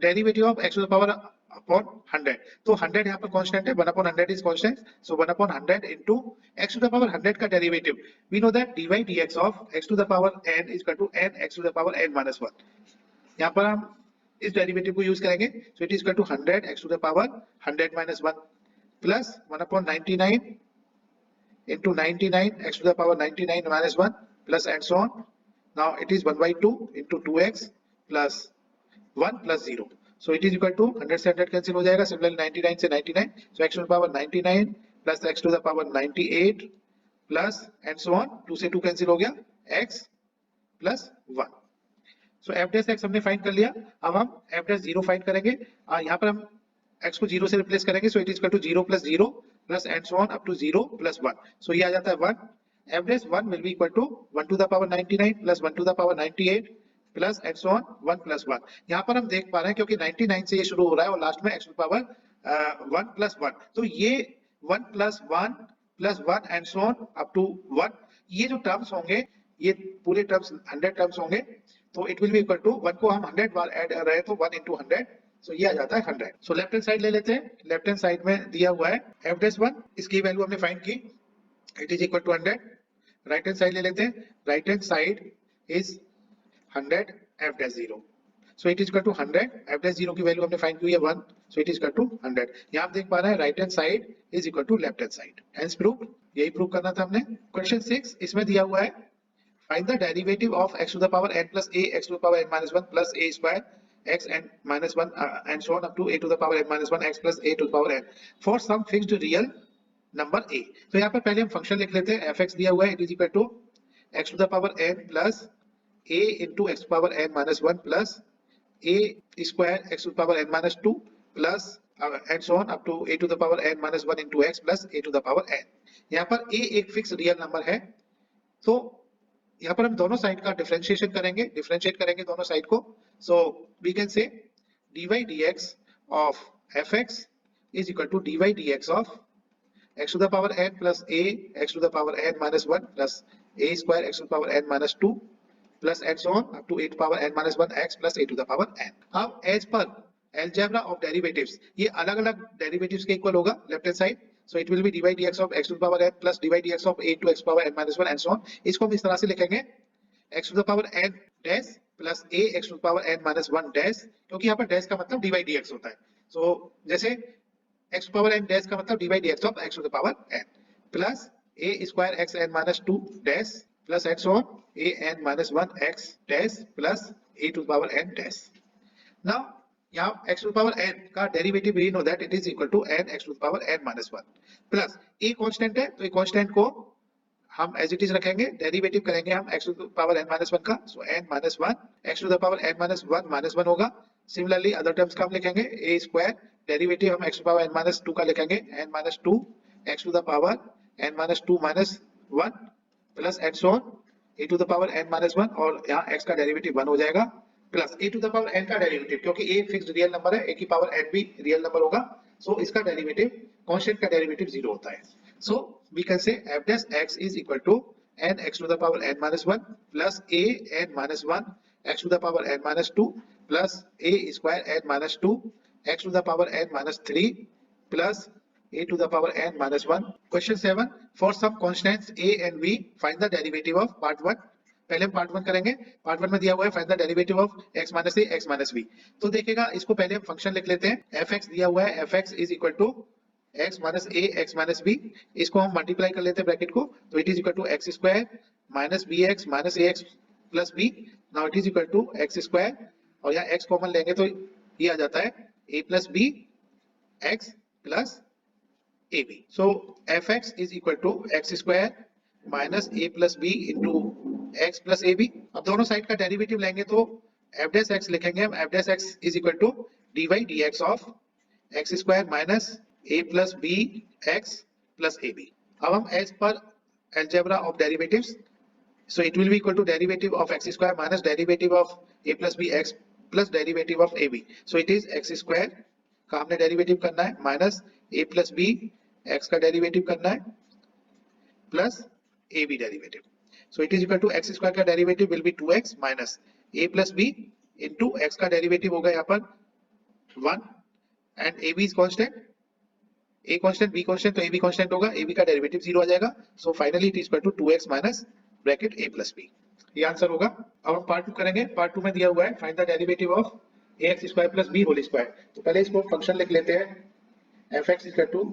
derivative of x to the power upon 100. तो 100 यहाँ पर constant है, 1 upon 100 is constant. So 1 upon 100 into x to the power 100 का derivative. We know that dy dx of x to the power n is equal to n x to the power n minus 1. यहाँ पर हम इस derivative को use करेंगे. So it is equal to 100 x to the power 100 minus 1 plus 1 upon 99 into 99 x to the power 99 minus 1 plus and so on. Now it is 1 by 2 into 2x plus 1 plus 0. So it is equal to 100 से 100 cancel हो जाएगा. Similarly 99 से 99. So x to the power 99 plus x to the power 98 plus and so on, 2 से 2 cancel हो गया, x plus 1। So f dash x हमने find कर लिया। अब हम f डैश 0 फाइंड करेंगे। यहाँ पर हम x को 0 से रिप्लेस करेंगे, so it is equal to 0 plus 0 plus and so on up to 0 plus 1। So ये आ जाता है 1। f dash 1 will be equal to 1 to the power 99 plus 1 to the power 98 plus and so on 1 plus 1। यहाँ पर हम देख पा रहे हैं क्योंकि 99 से ये शुरू हो रहा है और लास्ट में x टू पावर 1 प्लस 1, तो ये 1 plus 1 and so on up to 1, ये जो टर्म्स होंगे ये पूरे टर्म्स 100 टर्म्स होंगे, तो it will be equal to 1 को हम 100 बार ऐड कर रहे हैं तो 1 into 100, सो ये आ जाता है 100। सो लेफ्ट हैंड साइड ले लेते हैं। लेफ्ट हैंड साइड में दिया हुआ है f डैश 1, इसकी वैल्यू हमने फाइंड की, it is equal to 100। Right hand side ले लेते हैं। Right hand side is 100 f dash 0, so it is equal to 100। f dash 0 की वैल्यू हमने फाइंड की है 1, so it is equal to 100। यहाँ आप देख पा रहे हैं right hand side is equal to left hand side. Hence proved, यही प्रूव करना था हमने। क्वेश्चन 6 इसमें दिया हुआ है find the derivative of x to the power n plus a x to the power n minus 1 plus a square x n minus 1 and so on up to a to the power n minus 1 x plus a to the power n for some fixed real number a। तो यहाँ पर पहले हम function लिख लेते हैं। fx दिया हुआ है, it is equal to x to the power n plus a into x to the power n minus 1 plus a square x to the power n minus 2 plus and so on up to a to the power n minus 1 into x plus a to the power n। यहाँ पर a एक fix real number है, तो यहाँ पर हम दोनों side का डिफरेंशिएशन करेंगे, डिफरेंशिएट करेंगे दोनों साइड को। So we can say dy dx of fx is equal to dy dx of x to the power n plus a x to the power n minus 1 plus a square x to the power n minus 2 plus and so on up to a to the power n minus 1 x plus a to the power n। अब as per algebra of derivatives ये अलग अलग derivatives के equal होगा left hand side, so it will be dy dx of x to the power n plus dy dx of a to x power n minus 1 and so on। इसको हम इस तरह से लिखेंगे x to the power n dash plus a x to the power n minus 1 dash, क्योंकि यहाँ पर dash का मतलब dy dx होता है। so जैसे x to the power n dash का मतलब dy dx of x to the power n plus a square x n minus 2 dash plus and so on a n minus 1 x dash plus a to the power n dash। now यहाँ x to the power n का derivative we know that it is equal to n x to the power n minus 1 plus a constant है, तो ये constant को हम as it is रखेंगे, derivative करेंगे हम x to the power n minus 1 का, so n minus 1 x to the power n minus 1 minus 1 होगा। सिमिलरली अदर टर्म्स का हम लिखेंगे a स्क्वायर, डेरिवेटिव हम x to the power n minus 2 का लिखेंगे n minus 2 x to the power n minus 2 minus 1 plus and so on a to the power n minus 1, और यहाँ x का derivative 1 हो जाएगा plus a to the power n का derivative, क्योंकि a fixed real number है, a की power n भी रियल नंबर होगा, सो इसका डेरिवेटिव कांस्टेंट का डेरिवेटिव 0 होता है। So we can say f dash x is equal to n x to the power n minus 1 plus a n minus 1 x to the power n minus 2 plus a square n minus 2 x to the power n minus 3 plus a to the power n minus 1। Question 7, for some constants a and b find the derivative of part 1। पहले हम part 1 करेंगे। Part 1 में दिया हुआ है find the derivative of x minus a x minus b। तो देखिएगा इसको पहले हम फंक्शन लिख लेते हैं। fx दिया हुआ है, fx is equal to x minus a x minus b, इसको हम मल्टीप्लाई कर लेते हैं ब्रैकेट को, तो it is equal to x square minus bx minus ax plus b। Now it is equal to x square, और यहाँ x common लेंगे तो ये आ जाता है a plus b x plus ab। So fx is equal to x square minus a plus b into x plus ab। अब दोनों साइड का डेरिवेटिव लेंगे तो f डैश x लिखेंगे हम, f dash x is equal to dy dx of x square minus a plus b x plus ab। अब हम as per algebra of derivatives, so it will be equal to derivative of x square minus derivative of a plus b x plus derivative of ab। so it is x square का हमने derivative करना है minus a plus b x का derivative करना है plus ab derivative. so it is equal to x square का derivative will be 2x minus a plus b into x का derivative होगा यहाँ पर 1 and ab is constant, a constant b constant, तो ab constant होगा, ab का derivative 0 आ जाएगा। so finally it is equal to 2x minus bracket a plus b, ये answer होगा। अब हम पार्ट 2 करेंगे। पार्ट 2 में दिया हुआ है find the derivative of ax square plus b whole square. तो पहले इसको फंक्शन लिख लेते हैं, fx equal to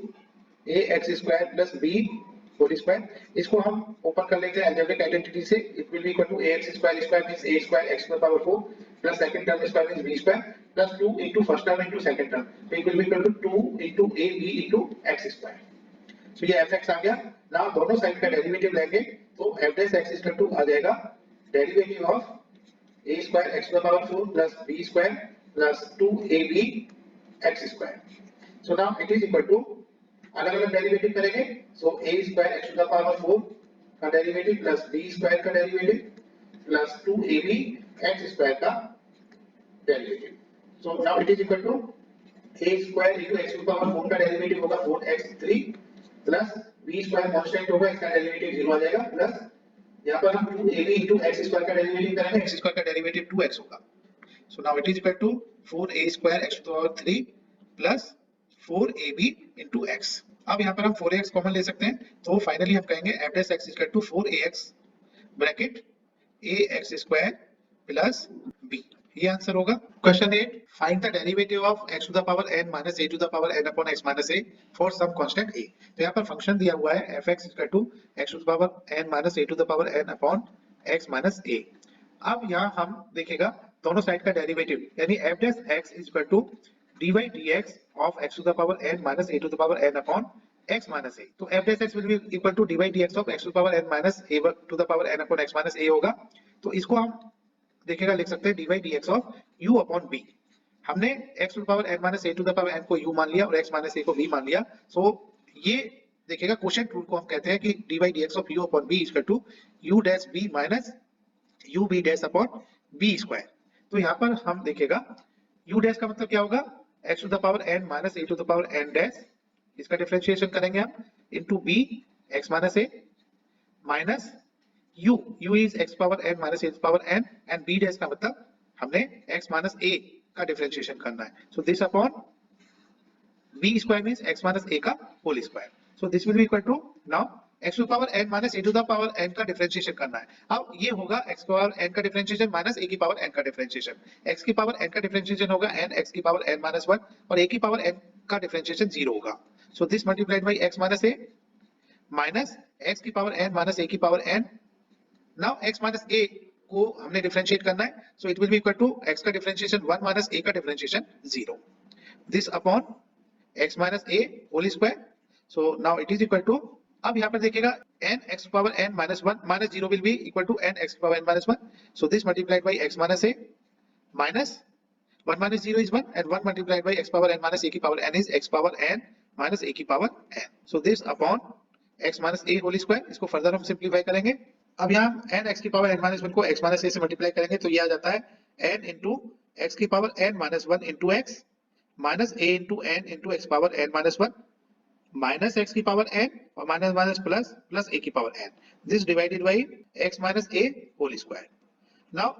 ax square plus b whole square. इसको हम ओपन कर लेते हैं अलजेब्रिक आइडेंटिटी से, it will be equal to ax square square means a square x to the power 4 plus second term square means b square plus 2 into first term into second term, तो it will be equal to 2 into ab into x square. So ये fx आ गया। Now दोनों side का derivative लेंगे तो f dash x equal to आ जाएगा derivative of a square x to the power 4 plus b square plus 2ab x square. So now it is equal to अलग अलग डेरिवेटिव करेंगे। So a square x to the power 4 का derivative plus b square का derivative plus 2ab x square का derivative. So now it is equal to a square into x to the power 4 का derivative होगा 4x3 plus b square constant होगा, इसका derivative 0 आ जाएगा, plus यहां पर हम 2ab इनटू x स्क्वायर का डेरिवेटिव करेंगे, x स्क्वायर का डेरिवेटिव 2x होगा। So now it is equal to 4a square x to the power 3 plus 4ab into x। अब यहां पर हम 4ax कॉमन ले सकते हैं, तो फाइनली हम कहेंगे f dash x equal to 4ax bracket ax square plus b। ये आंसर होगा। Question 8, find the derivative of x to the power n minus a to the power n upon x minus a for some constant a। तो यहाँ पर function दिया हुआ है fx equal to x to the power n minus a to the power n upon x minus a। अब यहाँ हम देखेगा दोनों साइड का डेरिवेटिव, यानी f dash x equal to dy dx of x to the power n minus a to the power n upon x minus a। तो f dash x will be equal to dy dx of x to the power n minus a to the power n upon x minus a होगा। तो इसको हम देखेगा लिख सकते हैं dy dx of u upon b। हमने x to the power n minus a to the power n को u मान लिया और x minus a को b मान लिया। सो ये देखेगा क्वोशिएंट रूल को हम कहते हैं कि dy dx of u upon b equal to u dash b minus u b dash upon b square. तो यहाँ पर हम देखेगा u dash का मतलब क्या होगा, x to the power n minus a to the power n dash, इसका डिफरेंशिएशन करेंगे हम into b x minus a minus u is x power n minus a to the power n and b dash का मतलब हमने x minus a का differentiation करना है। सो this upon b square means x minus a का whole square. So this will be equal to now x to the power n minus a to the power n का differentiation करना है। अब ये होगा x पावर n का differentiation minus a की power n का डिफरेंशिएशन। x की पावर n का डिफरेंशिएशन होगा n x की पावर n minus 1 और a की पावर n का डिफरेंशिएशन 0 होगा। So this multiplied by x minus a minus x की पावर n माइनस a की power n। Now x minus a को हमने डिफरेंशिएट करना है, so it will be equal to x का डिफरेंशिएशन 1 माइनस a का differentiation 0, this upon x minus a whole square. So now it is equal to, अब यहाँ पर देखिएगा n x power n minus 1 minus 0 will be equal to n x power n minus 1। So this multiplied by x minus a minus 1 minus 0 is 1 and 1 multiplied by x power n minus a की power n is x power n minus a की power n। So this upon x minus a whole square। इसको further हम simplify करेंगे। अब यहाँ n x की power n minus 1 को x minus a से मल्टीप्लाई करेंगे तो ये आ जाता है n into x की power n minus 1 into x minus a into n into x power n minus 1 minus x की पावर n और minus minus plus plus a की power n, this divided by x minus a whole square. Now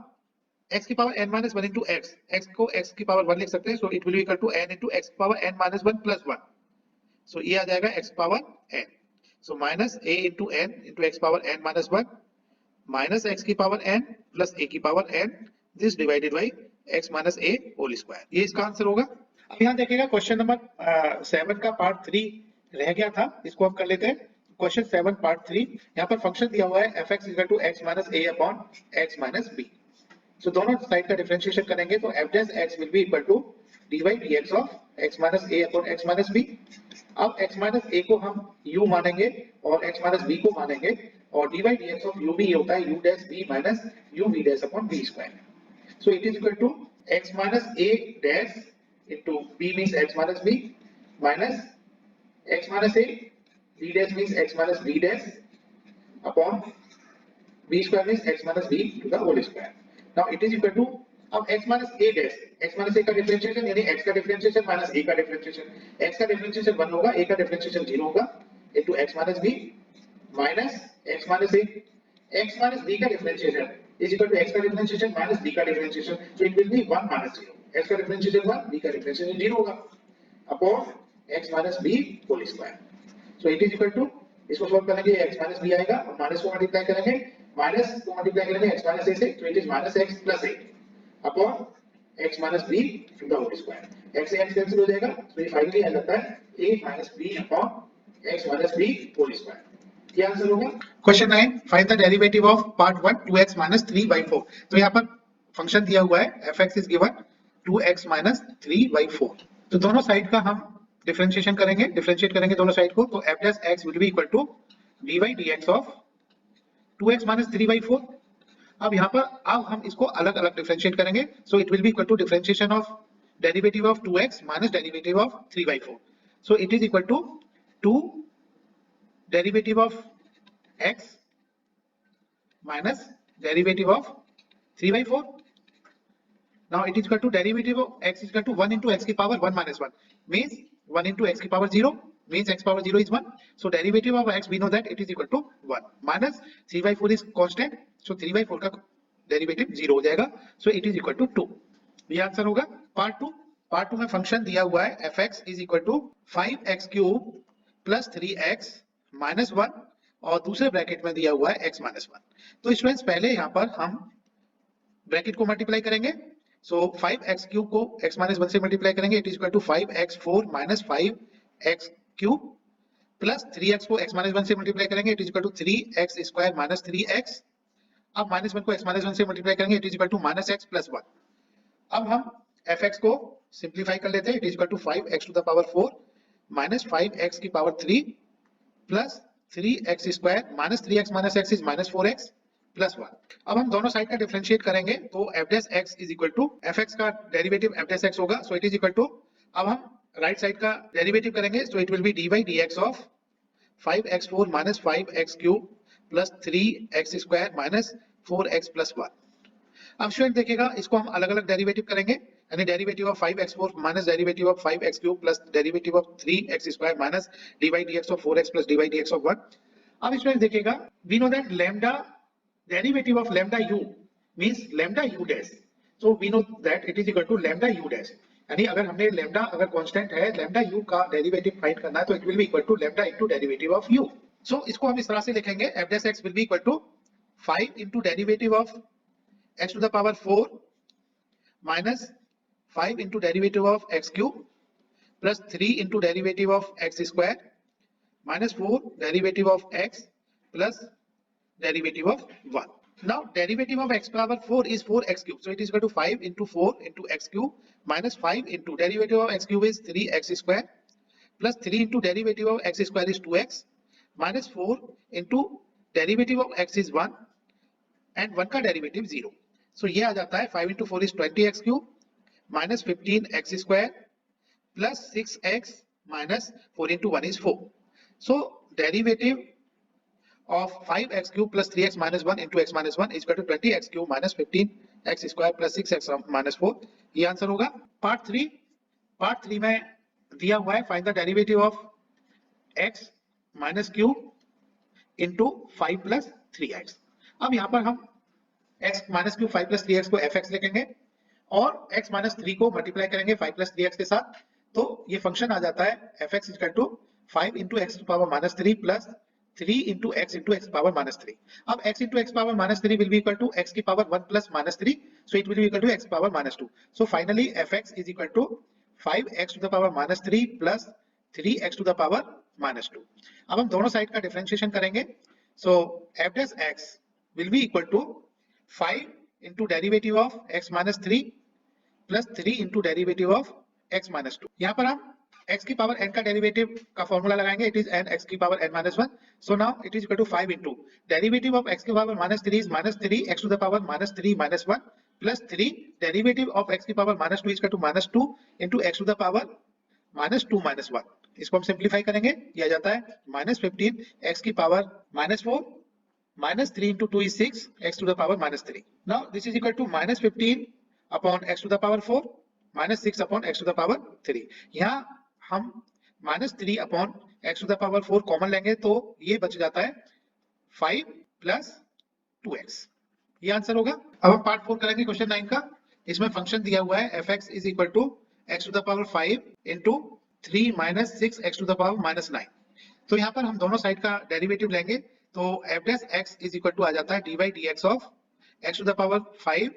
x की power n minus 1 into x को x की power 1 लिख सकते हैं, so it will be equal to n into x power n minus 1 plus 1। So ये आ जाएगा x power n। So minus a into n into x power n minus 1 minus x की power n plus a की power n, this divided by x minus a whole square. ये इसका answer होगा। अब यहाँ देखिएगा क्वेश्चन नंबर 7 का part 3 रह गया था, इसको हम कर लेते हैं। क्वेश्चन 7 पार्ट 3, यहाँ पर फंक्शन दिया हुआ है fx equal to x minus a upon x minus b। So दोनों साइड का डिफरेंशिएशन करेंगे तो f dash x will be equal to dy dx of x minus a upon x minus b। अब x minus a को हम u मानेंगे और x minus b को मानेंगे और dy dx ऑफ u भी होता है u dash b minus u v dash upon b square. So it is equal to x minus a dash into b means x minus b minus x minus a, b dash means x minus b dash upon b square means x minus b to the whole square। Now it is equal to, अब x minus a dash, x minus a का differentiation यानी x का differentiation minus a का differentiation, x का differentiation 1 होगा, a का differentiation 0 होगा into x minus b minus x minus a, x minus b का differentiation is equal to x का डिफरेंशिएशन माइनस b का differentiation, so it will be 1 minus 0, x का differentiation 1, b का differentiation 0 होगा अपॉन x minus b whole square. So it is equal to, इसको solve करेंगे x minus b आएगा और माइनस को मल्टीप्लाई करेंगे, माइनस को मल्टीप्लाई करेंगे x minus a से, तो it is minus x plus a upon x minus b to the whole square. x से x कैंसिल हो जाएगा, तो ये फाइनली आ जाता है a minus b अपॉन x minus b whole square. ये आंसर होगा। Question 9, find the derivative of part 1 2x minus 3/4। तो यहाँ पर फंक्शन दिया हुआ है fx is given 2x minus 3/4। तो दोनों साइड का हम डिफरेंशिएशन करेंगे, डिफरेंशिएट करेंगे दोनों साइड को, तो f dash x will be equal to dy dx of 2x minus 3/4। अब यहाँ पर अब हम इसको अलग अलग डिफरेंशिएट करेंगे, so it will be equal to differentiation of derivative of 2x minus derivative of 3/4, so it is equal to 2 derivative of x minus derivative of 3/4. Now it is equal to derivative of x is equal to 1 into x की power 1 minus 1 means 1 into x की power 0 means x power 0 is 1. So derivative of x we know that it is equal to 1 minus 3/4 is constant. So 3/4 का derivative 0 हो जाएगा. So it is equal to 2. ये answer होगा. Part 2 में function दिया हुआ है fx is equal to 5x cube plus 3x minus 1 और दूसरे ब्रैकेट में दिया हुआ है x minus 1. तो स्टूडेंट्स पहले यहाँ पर हम ब्रैकेट को मल्टीप्लाई करेंगे. सो 5x क्यूब को x माइनस 1 से मल्टीप्लाई करेंगे. It is equal to 5x4 minus 5x cube plus 3x को x माइनस 1 से मल्टीप्लाई करेंगे. It is equal to 3x square minus 3x. अब माइनस 1 को x माइनस 1 से मल्टीप्लाई करेंगे. It is equal to minus x plus 1. अब हम fx को सिंप्लीफाई कर लेते हैं. It is equal to 5x to the power 4 minus 5x की power 3 plus 3x square minus 3x minus माइनस 4x प्लस 1. अब हम दोनों साइड का डिफरेंशिएट करेंगे तो f dash x is equal to fx का डेरिवेटिव f डैश x होगा. So it is equal to, अब हम राइट साइड का डेरिवेटिव करेंगे. So it will be dy dx of 5x4 minus 5x cube plus 3x square minus 4x plus 1. अब student देखिएगा इसको हम अलग अलग डेरिवेटिव करेंगे, यानी derivative of 5x4 minus derivative of 5x cube plus derivative of 3x square minus dy dx of 4x plus dy dx of 1. अब student देखिएगा we know that lambda derivative of lambda u means lambda u dash. So we know that it is equal to lambda u dash. यानी अगर हमने lambda अगर constant है lambda u का derivative find करना है तो it will be equal to lambda into derivative of u. So इसको हम इस तरह से लिखेंगे f dash x will be equal to 5 into derivative of x to the power 4 minus 5 into derivative of x cube plus 3 into derivative of x square minus 4 derivative of x plus derivative of 1. Now derivative of x power 4 is 4x cube. So it is equal to 5 into 4 into x cube minus 5 into derivative of x cube is 3x square plus 3 into derivative of x square is 2x minus 4 into derivative of x is 1 and 1 का derivative 0. So ये आ जाता है 5 into 4 is 20x cube minus 15x square plus 6x minus 4 into 1 is 4. So derivative of 5x cube plus 3x minus 1 into x minus 1 is equal to 20x cube minus 15x square plus 6x minus 4. ये answer होगा. Part 3 में दिया हुआ है find the derivative of x minus cube into 5 plus 3x. अब यहाँ पर हम x minus cube 5 plus 3x को fx लिखेंगे और x माइनस 3 को मल्टीप्लाई करेंगे 5 प्लस 3x के साथ, तो ये फंक्शन आ जाता है fx equal to 5 into x power minus 3 plus 3 into x power minus 3. अब x into x power minus 3 will be equal to x की power 1 plus minus 3. So it will be equal to x power minus 2. So finally fx is equal to 5x to the power minus 3 plus 3x to the power minus 2. अब हम दोनों side का differentiation करेंगे. So f dash x will be equal to 5 into derivative of x minus 3 plus 3 into derivative of x minus 2. यहाँ पर हम x की power n का डेरिवेटिव का फॉर्मूला लगाएंगे. इट इज n x की power n minus 1. So now it is equal to 5 into derivative of x की power minus 3 is minus 3 x to the power minus 3 minus 1 plus 3 derivative of x की power minus 2 is equal to minus 2 into x to the power minus 2 minus 1. इसको हम simplify करेंगे. यह आ जाता है minus 15 x की power minus 4 minus 3 into 2 is 6 x to the power minus 3. Now this is equal to minus 15 upon x to the power 4 minus 6 upon x to the power 3. यहाँ हम minus 3 upon x to the power 4 common लेंगे तो ये बच जाता है 5 plus 2x. ये answer होगा. अब हम पार्ट 4 करेंगे क्वेश्चन 9 का. इसमें फंक्शन दिया हुआ है fx is equal to x to the power 5 into 3 minus 6 x to the power minus 9. तो यहाँ पर हम दोनों साइड का डेरिवेटिव लेंगे तो f dash x is equal to आ जाता है dy dx of x to the power 5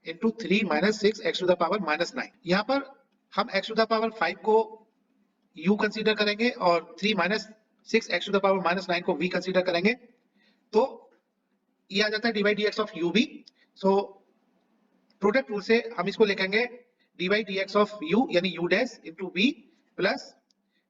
into 3 minus 6 x to the power minus 9. यहाँ पर हम x टू द पावर 5 को u कंसीडर करेंगे और 3 minus 6 x to the power minus 9 को v कंसीडर करेंगे तो ये आ जाता है dy dx of u v. So product rule से हम इसको लिखेंगे dy dx ऑफ u यानी u dash into v plus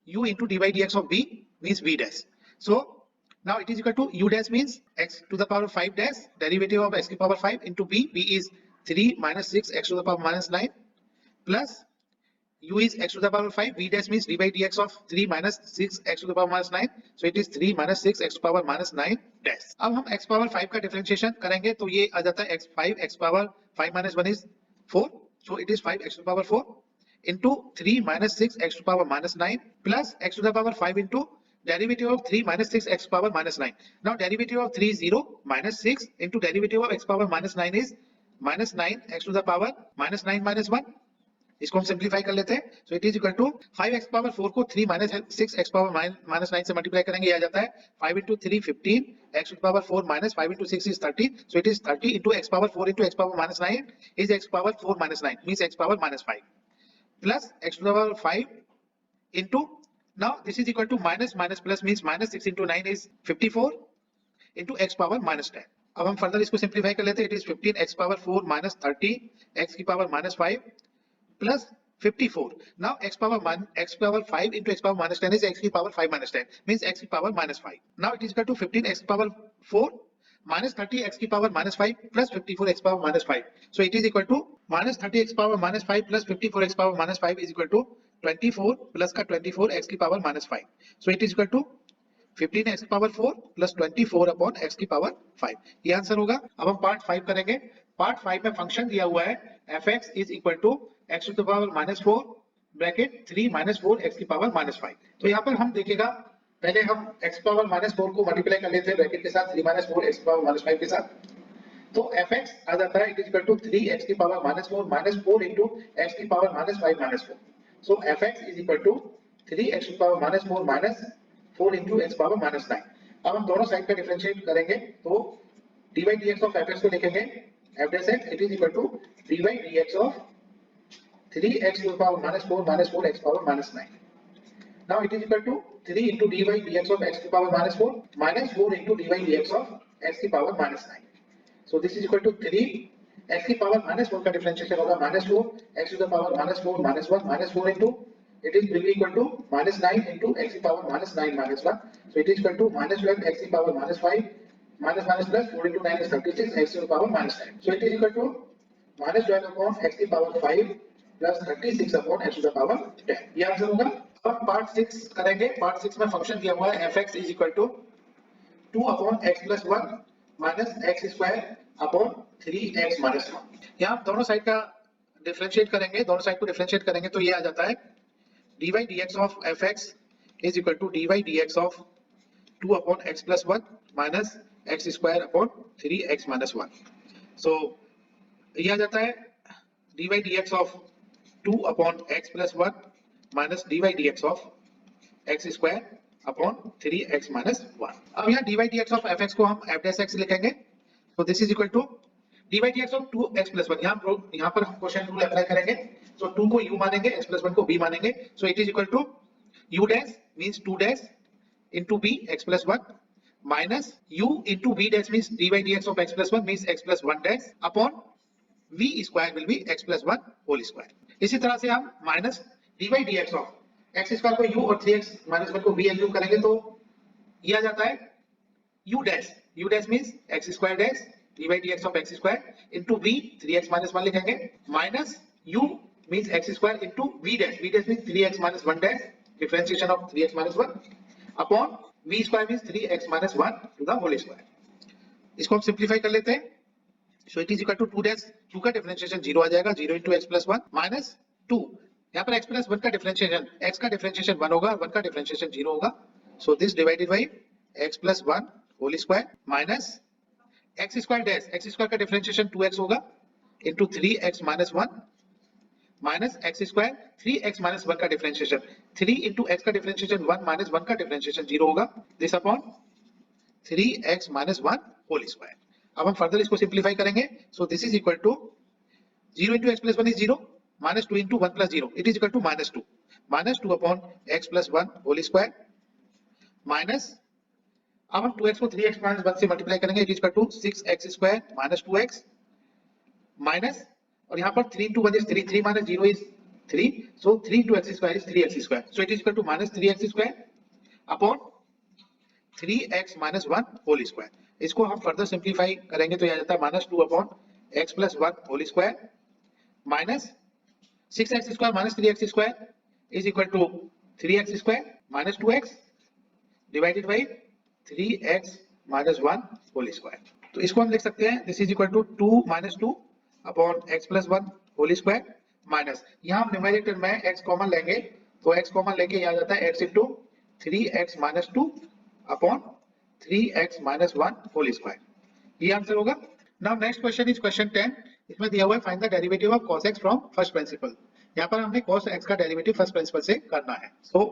u into dy dx of b means v dash. So now it is equal to u dash means x to the power 5 dash derivative of x to the power 5 into b. B is 3 minus 6 x to the power minus 9 plus u is x to the power 5. V dash means d by dx of 3 minus 6 x to the power minus 9. So it is 3 minus 6 x to the power minus 9 dash. अब हम x power 5 का differentiation करेंगे तो ये आ जाता है x5 x power 5 minus 1 is 4. So it is 5 x to the power 4 into 3 minus 6 x to the power minus 9 plus x to the power 5 into derivative of 3 minus 6 x to the power minus 9. Now derivative of 3 is 0 minus 6 into derivative of x to the power minus 9 is minus 9 x to the power minus 9 minus 1. इसको हम simplify कर लेते हैं. So it is equal to 5 x power 4 को 3 minus 6 x power minus 9 से multiply करेंगे. ये आ जाता है 5 into 3 15 x to the power 4 minus 5 into 6 is 30. So it is 30 into x power 4 into x power minus 9 is x power 4 minus 9 means x power minus 5 plus x to the power 5 into, now this is equal to minus minus plus means minus 6 into 9 is 54 into x power minus 10. अब हम further इसको simplify कर लेते हैं. It is 15 x power 4 minus 30 x की power minus 5 plus 54. Now x power 5 into x power minus 10 is x की power 5 minus 10 means x की power minus 5. Now it is equal to 15 x power 4 minus 30 x की power minus 5 plus 54 x power minus 5. So it is equal to minus 30 x power minus 5 plus 54 x power minus 5 is equal to 24 plus का 24 x की power minus 5. So it is equal to 15 x की power 4 plus 24 upon x की power 5. ये answer होगा. अब हम part 5 करेंगे. Part 5 में फंक्शन दिया हुआ है fx is equal to x to the power minus 4 bracket 3 minus 4 x की पावर minus 5. तो यहाँ पर हम देखेगा पहले हम x पावर minus 4 को मल्टीप्लाई कर लेते हैं ब्रैकेट के साथ 3 minus 4 x पावर minus 5 के साथ. तो fx आ जाता है it is equal to 3x की power minus 4 minus 4 into x की power minus 5 minus 4. So fx is equal to 3x की power minus 4 minus 4 into x power minus 9. अब हम दोनों साइड का डिफरेंशिएट करेंगे तो dy dx of fx को लिखेंगे f dash x it is equal to dy dx of 3x to the power minus 4 x power minus 9. Now it is equal to 3 into dy dx of x to the power minus 4 minus 4 into dy dx of x to the power minus 9. So this is equal to 3 x की power minus 4 का differentiation होगा minus 4 x to the power minus 4 minus 1 minus 4 into it is will be equal to minus 9 into x to the power minus 9 minus 1. So it is equal to minus 12 x to the power minus 5 minus minus plus 4 into 9 is 36 x to the power minus 9. So it is equal to minus 12 upon x to the power 5 plus 36 upon x to the power 10. ये answer होगा. अब part 6 करेंगे. Part 6 में function दिया हुआ है fx is equal to 2 upon x plus 1 minus x square upon 3x minus 1. यहाँ दोनों साइड का डिफरेंशिएट करेंगे. दोनों साइड को डिफरेंशिएट करेंगे तो ये आ जाता है dy dx of fx is equal to dy dx of 2 upon x plus 1 minus x square upon 3x minus 1. So ये आ जाता है dy dx of 2 upon x plus 1 minus dy dx of x square upon 3x minus 1. अब यहाँ dy dx of fx को हम f dash x लिखेंगे. So this is equal to dy dx of 2x plus 1. यहाँ पर हम question rule apply करेंगे. So 2 को u मानेंगे, x plus 1 को b मानेंगे. So it is equal to u dash means 2 dash into b x plus 1 minus u into b dash means dy dx of x plus 1 means x plus 1 dash upon v square will be x plus 1 whole square. इसी तरह से हम minus dy dx of x square को u और 3x minus 1 को b assume करेंगे तो ये आ जाता है u dash means x square dash dy dx of x square into v 3x minus 1 लिखेंगे minus u means x square into v dash means 3x minus 1 dash differentiation of 3x minus 1 upon v square means 3x minus 1 to the whole square. इसको हम simplify कर लेते हैं. So it is equal to 2 dash 2 का differentiation 0 आ जाएगा 0 into x plus 1 minus 2. यहाँ पर x plus 1 का डिफरेंशिएशन x का डिफरेंशिएशन 1 होगा 1 का डिफरेंशिएशन 0 होगा. So this divided by x plus 1 whole square minus x square का डिफरेंशिएशन 2x होगा into 3x minus 1 minus x square 3x minus 1 का डिफरेंशिएशन 3 into x का डिफरेंशिएशन 1 minus 1 का डिफरेंशिएशन 0 होगा. this upon 3x minus 1 whole square. अब हम further इसको simplify करेंगे. so this is equal to 0 into x plus 1 is 0 minus 2 into 1 plus 0 it is equal to minus 2 upon x plus 1 whole square minus अब हम 2x को 3x minus 1 से multiply करेंगे it is equal to 6x square minus 2x minus और यहाँ पर 3 into 1 is 3 3 minus 0 is 3, so 3 to x square is 3x square, so it is equal to minus 3x square upon 3x minus 1 whole square. इसको हम further simplify करेंगे तो यह आ जाता है minus 2 upon x plus 1 whole square minus 6x square minus 3x square is equal to 3x square minus 2x divided by 3x minus 1 whole square. तो इसको हम लिख सकते हैं this is equal to 2 minus 2 upon x plus 1 whole square minus, यहाँ हम numerator में x common लेंगे तो x कॉमन लेके यह आ जाता है x into 3x minus 2 upon 3x minus 1 whole square. ये आंसर होगा। Now next question is question 10, इसमें दिया हुआ है find the derivative of cos x from first principle. यहाँ पर हमने cos x का डेरिवेटिव फर्स्ट प्रिंसिपल से करना है। सो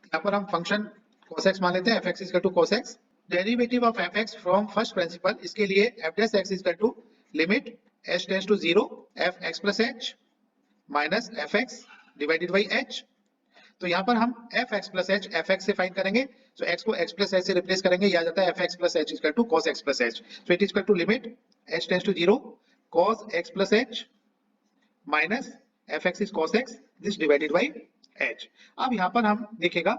यहाँ पर हम फंक्शन cos x मान लेते हैं, fx equal to cos x, derivative of fx from first principle, इसके लिए f dash x equal to limit h tends to 0 fx plus h minus fx divided by h। तो यहाँ पर हम fx plus h fx से find करेंगे, तो x को x प्लस h से रिप्लेस करेंगे, यह आ जाता है fx plus h equal to cos x plus h, so it is equal to limit h tends to 0 cos x plus h minus fx is cos x this divided by h। अब यहाँ पर हम देखेगा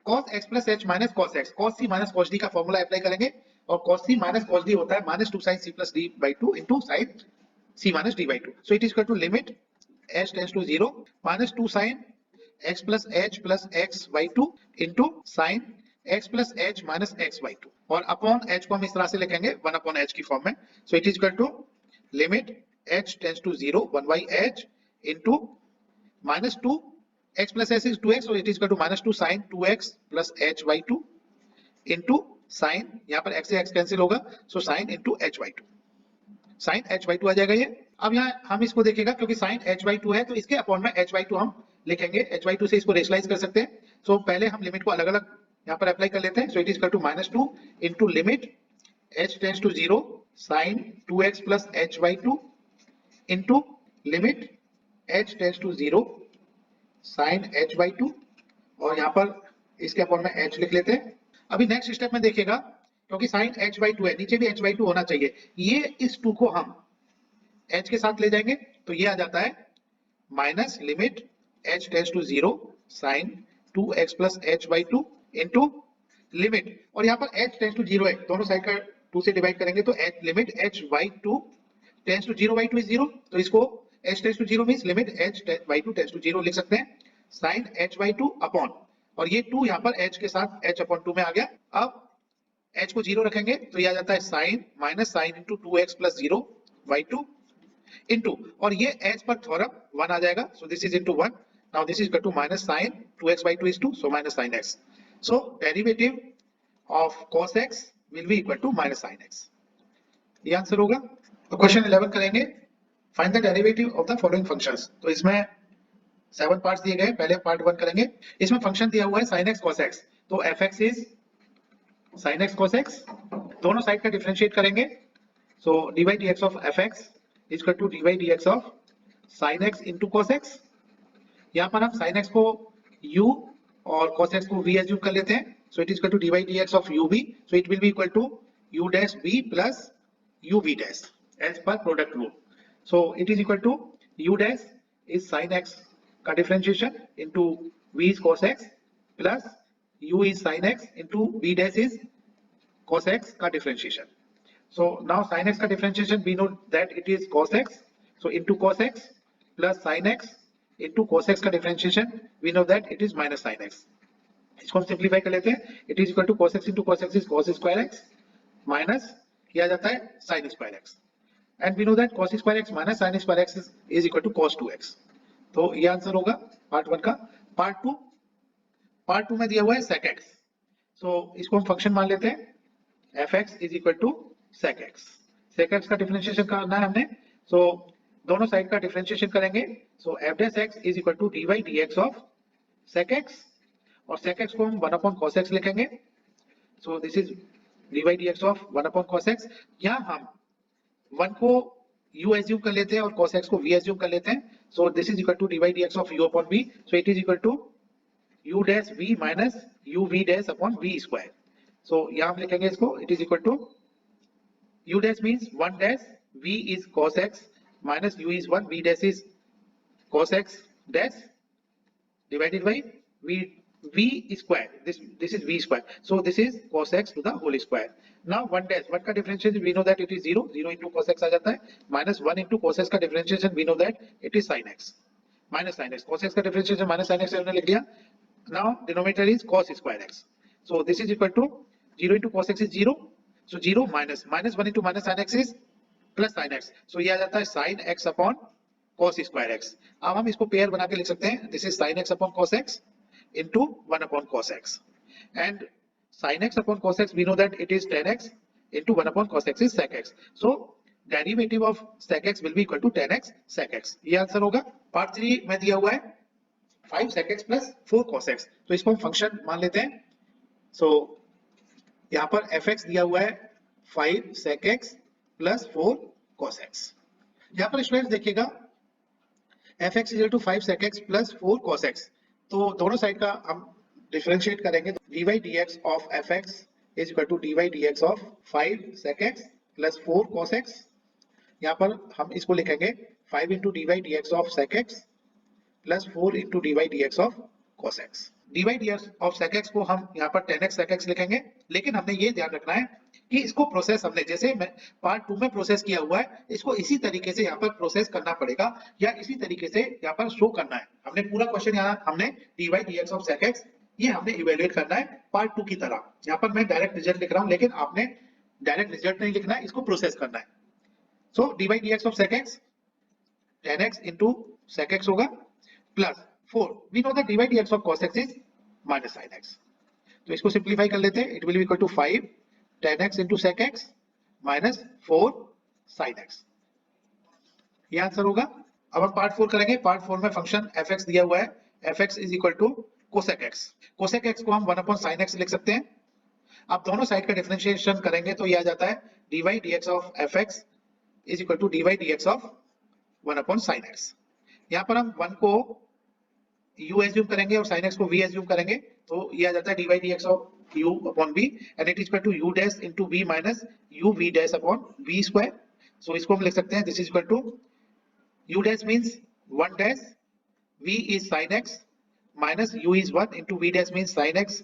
cos x plus h minus cos x, cos c minus cos d का formula apply करेंगे और cos c minus cos d होता है minus 2 sin c plus d by 2 into sin c minus d by 2, so it is equal to limit h tends to 0 minus 2 sin x plus h plus x by 2 into sin x plus h minus x by 2 और upon h को हम इस तरह से लिखेंगे 1 upon h की form में, so it is equal to limit h tends to 0 1 by h into minus 2 x plus h is 2x, so it is equal to minus 2 sin 2x plus h by 2 into sin, यहाँ पर x से x cancel होगा, so sin into h by 2, sin h by 2 आ जाएगा ये। अब यहाँ हम इसको देखेगा क्योंकि sin h by 2 है तो इसके अपॉन में h by 2 हम लिखेंगे, h by 2 से इसको रेशनलाइज कर सकते हैं। सो पहले हम लिमिट को अलग अलग यहाँ पर अप्लाई कर लेते हैं, so it is equal to minus 2 into limit h tends to 0 sin 2x plus h by 2 into limit h tends to 0 sin h by 2 और यहाँ पर इसके अपॉन में h लिख लेते हैं। अभी नेक्स्ट स्टेप में देखिएगा क्योंकि sin h by 2 है, नीचे भी h by 2 होना चाहिए, ये इस 2 को हम h के साथ ले जाएंगे तो ये आ जाता है minus limit h tends to 0 sin 2x plus h by 2 into limit, और यहाँ पर h टेंड्स टू 0 है, दोनों साइड का 2 से डिवाइड करेंगे तो h limit h by 2 tends to 0 by 2 is 0, तो इसको h tends to 0 means limit h by 2 tends to 0 लिख सकते हैं sin h by 2 अपॉन, और ये 2 यहाँ पर h के साथ h अपॉन 2 में आ गया। अब h को 0 रखेंगे तो ये आ जाता है sin minus sin into 2x plus 0 by 2 into, और ये h पर थ्योरम 1 आ जाएगा, so this is into 1, now this is equal to minus sin 2x by 2 is 2, so minus sin x, so derivative of cos x will be equal to minus sin x, ये answer होगा। तो question 11 करेंगे, find the derivative of the following functions. तो इसमें 7 parts दिए गए, पहले part 1 करेंगे। इसमें फंक्शन दिया हुआ है sin x cos x, तो fx is sin x cos x, दोनों साइड का डिफरेंशिएट करेंगे, so dy dx of fx is equal to dy dx of sin x into cos x। यहाँ पर हम sin x को u और cos x को v एज्यूम कर लेते हैं, so it is equal to dy dx of ub, so it will be equal to u dash v plus uv dash as per product rule, so it is equal to u dash is sin x का differentiation into v is cos x plus u is sin x into v dash is cos x का differentiation. So now sin x का differentiation we know that it is cos x, so into cos x plus sin x into cos x का differentiation we know that it is minus sin x। इसको हम simplify कर लेते हैं, it is equal to cos x into cos x is cos square x minus किया जाता है sin square x, and we know that cos square x minus sin square x is equal to cos 2x। तो ये answer होगा part 1 का। Part 2 में दिया हुआ है sec x, so इसको हम फंक्शन मान लेते हैं fx is equal to sec x, sec x का डिफरेंशिएशन करना है हमने, सो दोनों साइड का डिफरेंशिएशन करेंगे, सो f dash x is equal to dy dx of sec x, और sec x को हम 1 upon cos x लिखेंगे, सो this is dy dx of 1 upon cos x। यहाँ हम 1 को u एज्यूम कर लेते हैं और cos x को v एज्यूम कर लेते हैं, so this is equal to dy dx of u upon v, so it is equal to u dash v minus u v dash upon v square, so यहाँ हम लिखेंगे इसको, it is equal to u dash means 1 dash v is cos x minus u is 1 v dash is cos x dash divided by v square. This is v square. So this is cos x to the whole square. Now 1 dash 1 का differentiation we know that it is 0. 0 into cos x आ जाता है, minus 1 into cos x का differentiation we know that it is sin x, minus sin x. Cos x का differentiation minus sin x हमने लिख लिया. Now denominator is cos square x. So this is equal to 0 into cos x is 0. So 0 minus 1 into minus sin x is plus sin x. So ये आ जाता है sin x upon cos square x. अब हम इसको pair बना के लिख सकते हैं. This is sin x upon cos x into 1 upon cos x. And sin x upon cos x we know that it is tan x into 1 upon cos x is sec x. So derivative of sec x will be equal to tan x sec x. ये answer होगा. Part 3 में दिया हुआ है 5 sec x plus 4 cos x. तो इसको हम function मान लेते हैं. So यहाँ पर fx दिया हुआ है 5 sec x plus 4 cos x. यहाँ पर स्टूडेंट्स देखिएगा fx is equal to 5 sec x plus 4 cos x. तो दोनों साइड का हम डिफरेंशिएट करेंगे. dy dx of fx is equal to dy dx of 5 sec x plus 4 cos x. यहाँ पर हम इसको लिखेंगे 5 into dy dx of sec x plus 4 into dy dx of cos x. dy dx of sec x को हम यहाँ पर tan x sec x लिखेंगे, लेकिन हमने ये ध्यान रखना है कि इसको प्रोसेस हमने जैसे पार्ट 2 में प्रोसेस किया हुआ है, इसको इसी तरीके से यहाँ पर प्रोसेस करना पड़ेगा या इसी तरीके से यहाँ पर शो करना है. हमने पूरा क्वेश्चन यहाँ हमने dy dx of sec x ये हमने इवेल्युएट करना है पार्ट 2 की तरह. यहाँ पर मैं डायरेक्ट रिजल्ट लिख रहा हूँ, लेकिन आपने डायरेक्ट रिजल्ट नहीं लिखना है, इसको प्रोसेस करना है. सो dy dx of sec x tan x into sec x होगा plus 4. We know that dy dx of cos x is minus sin x. तो इसको सिंप्लीफाई कर लेते हैं. It will be equal to 5 tan x into sec x minus 4 sin x. ये answer होगा. अब हम पार्ट 4 करेंगे. पार्ट 4 में फंक्शन fx दिया हुआ है. fx is equal to cosec x. cosec x को हम 1 upon sin x लिख सकते हैं. अब दोनों साइड का डिफरेंशिएशन करेंगे तो ये आ जाता है dy dx of fx is equal to dy dx of 1 upon sin x. यहाँ पर हम 1 को u एज्यूम करेंगे और sin x को v एज्यूम करेंगे, तो ये आ जाता है dy dx of u upon v and it is equal to u dash into v minus u v dash upon v square. So इसको हम लिख सकते हैं. This is equal to u dash means 1 dash, v is sin x minus u is 1 into v dash means sin x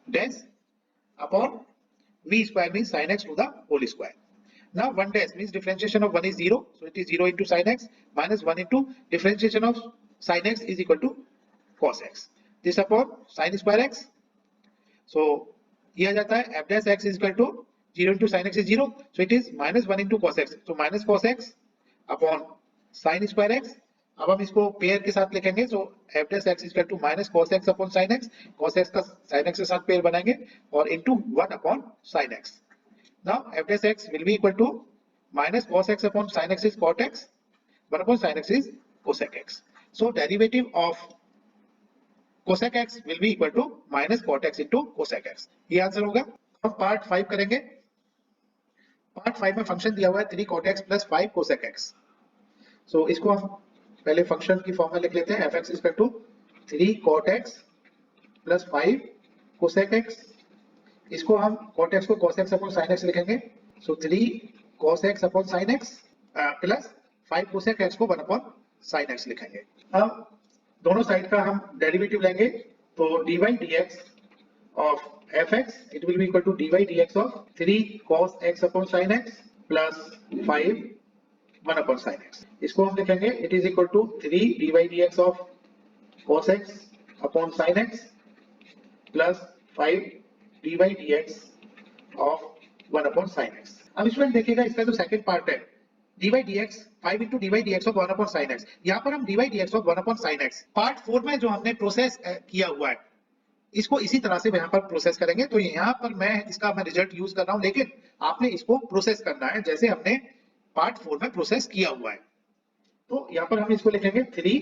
dash upon v square means sin x to the whole square. Now 1 dash means differentiation of 1 is 0, so it is 0 into sin x minus 1 into differentiation of sin x is equal to cos x. This upon sin square x. So ये आ जाता है f dash x is equal to 0 into sin x is 0, so it is minus 1 into cos x. So minus cos x upon sin square x. अब हम इसको pair के साथ लिखेंगे. So f dash x is equal to minus cos x upon sin x. cos x का sin x के साथ pair बनाएंगे और into 1 upon sin x. Now f dash x will be equal to minus cos x upon sin x is cot x, 1 upon sin x is cosec x. So derivative of cosec x will be equal to minus cot x into cosec x. ये answer होगा. हम part 5 करेंगे. Part 5 में function दिया हुआ है 3 cot x plus 5 cosec x. So इसको हम पहले फंक्शन की फॉर्म में लिख लेते हैं. fx is equal to 3 cot x plus 5 cosec x. इसको हम cot x को cos x upon sin x लिखेंगे. So 3 cos x upon sin x plus 5 cosec x को 1 upon sin x लिखेंगे. अब दोनों साइड का हम डेरिवेटिव लेंगे, तो dy dx of fx it will be equal to dy dx of 3 cos x upon sin x plus 5 1 upon sin x. इसको हम लिखेंगे it is equal to 3 dy dx of cos x upon sin x plus 5 dy dx of 1 upon sin x. अब इसमें देखिएगा इसका जो second part है dy dx 5 into dy dx of 1 upon sin x. यहाँ पर हम dy dx of 1 upon sin x part 4 में जो हमने प्रोसेस किया हुआ है इसको इसी तरह से यहाँ पर प्रोसेस करेंगे. तो यहाँ पर मैं इसका रिजल्ट यूज कर रहा हूँ, लेकिन आपने इसको प्रोसेस करना है जैसे हमने पार्ट 4 में प्रोसेस किया हुआ है. तो यहाँ पर हम इसको लिखेंगे 3.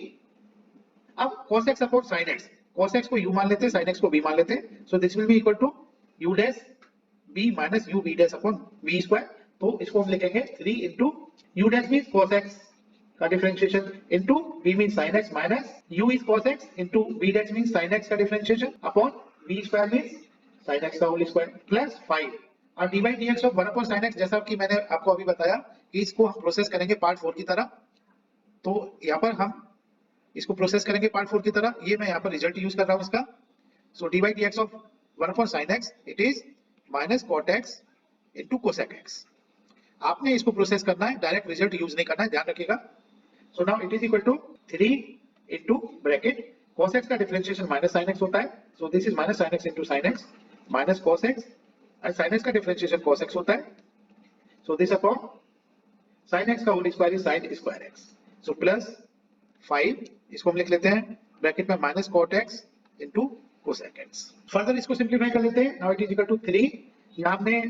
अब cos x upon sin x, cos x को u मान लेते हैं, sin x को b मान लेते हैं. So this will be equal to u dash b minus u b dash upon v square. तो इसको हम लिखेंगे 3 into u dash means cos x का differentiation into v means sin x minus u is cos x into v dash means sin x का differentiation upon v square means sin x का whole square plus 5 और dy dx of 1 upon sin x. जैसा कि मैंने आपको अभी बताया कि इसको हम प्रोसेस करेंगे पार्ट 4 की तरह. तो यहाँ पर हम इसको प्रोसेस करेंगे पार्ट 4 की तरह। ये मैं यहाँ पर रिजल्ट यूज कर रहा हूँ इसका। So d by d x of 1/sin x it is minus cot x into cosec x। आपने इसको प्रोसेस करना है, डायरेक्ट रिजल्ट यूज नहीं करना है, ध्यान रखिएगा। So now it is equal to 3 into bracket cos x का डिफरेंशिएशन माइनस sin x होता है। सो this is minus sin x into sin x minus cos x and sin x का differentiation cos x होता है। सो this upon sin x का whole square is sin square x। So plus 5, इसको हम लिख लेते हैं ब्रैकेट में minus cot x into cosec x। Further इसको सिंप्लीफाई कर लेते हैं। Now it is equal to 3, यहाँ हमने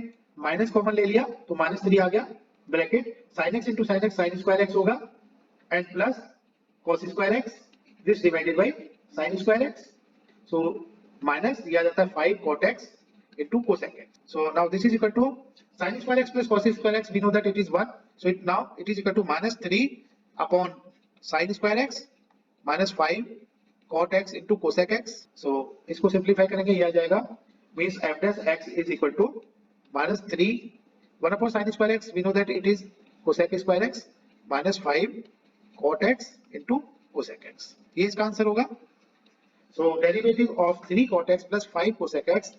माइनस कॉमन ले लिया तो माइनस 3 आ गया bracket sin x into sin x sin square x होगा and plus cos square x this divided bye sin square x। So minus दिया जाता है 5 cot x into cosec x। So now this is equal to sin square x plus cos square x, we know that it is 1, so now it is equal to minus 3 upon sin square x minus 5 cot x into cosec x। so इसको simplify करेंगे, ये आ जाएगा means f dash x is equal to minus 3 1 upon sin square x, we know that it is cosec square x minus 5 cot x into cosec x। ये इसका answer होगा। So derivative of 3 cot x plus 5 cosec x,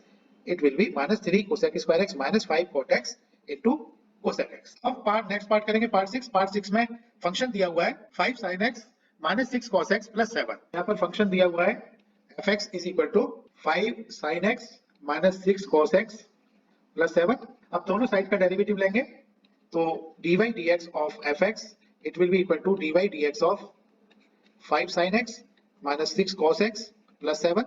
it will be minus 3 cosec square x minus 5 cot x into cosec x। अब next part करेंगे part 6। Part 6 में function दिया हुआ है 5 sin x minus 6 cos x plus 7। यहाँ पर function दिया हुआ है fx is equal to 5 sin x minus 6 cos x plus 7। अब दोनों साइड का डेरिवेटिव लेंगे तो dy dx of fx it will be equal to dy dx of 5 sin x minus 6 cos x plus 7।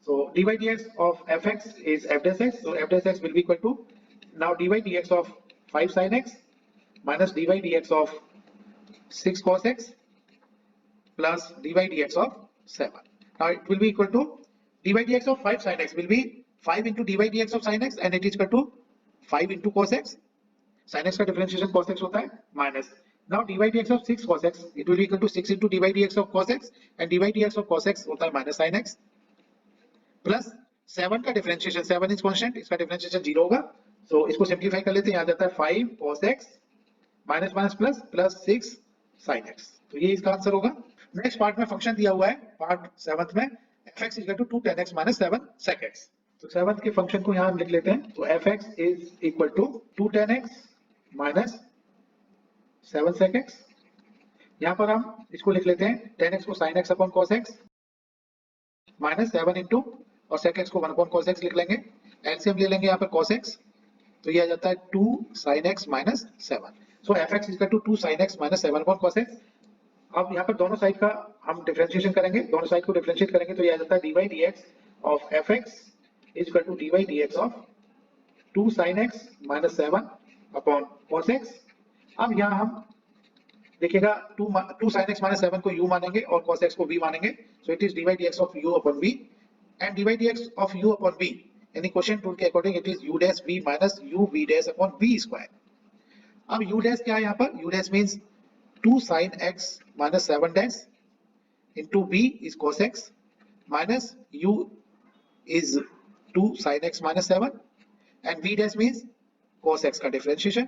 So dy dx of fx is f dash x, so f dash x will be equal to now dy dx of 5 sin x minus dy dx of 6 cos x plus dy dx of 7। Now it will be equal to dy dx of 5 sin x will be 5 into dy dx of sin x and it is equal to 5 into cos x। sin x का differentiation cos x होता है minus now dy dx of 6 cos x it will be equal to 6 into dy dx of cos x and dy dx of cos x होता है minus sin x plus 7 का differentiation 7 is constant, इसका differentiation 0 होगा। सो इसको simplify कर लेते हैं, आ जाता है 5 cos x minus minus plus plus 6 sin x। तो ये इसका आंसर होगा। नेक्स्ट पार्ट में फंक्शन दिया हुआ है पार्ट 7 में fx equal to 2 tan x minus 7 sec x। तो 7 के फंक्शन को यहां लिख लेते हैं। तो fx is equal to 2 tan x minus 7 sec x। यहां पर हम इसको लिख लेते हैं tan x को sin x upon cos x minus 7 into और sec x को 1 upon cos x लिख लेंगे। एलसीएम ले लेंगे यहाँ पर cos x, तो ये आ जाता है 2 sin x minus 7। So fx equal to 2 sin x minus 7 upon cos x। अब यहाँ पर दोनों साइड का हम डिफरेंशिएशन करेंगे, दोनों साइड को डिफरेंशिएट करेंगे तो ये आ जाता है dy dx of fx is equal to dy dx of 2 sin x minus 7 upon cos x। अब यहाँ हम देखिएगा 2 sin x minus 7 को u मानेंगे और cos x को v मानेंगे। सो it is dy dx of u upon v and dy dx of u upon v यानी क्वेश्चन रूल के according it is u dash v minus u v dash upon v square। अब u dash क्या है यहाँ पर, u dash means 2 sin x minus 7 dash into v is cos x minus u is 2 sin x minus 7 and v dash means cos x का differentiation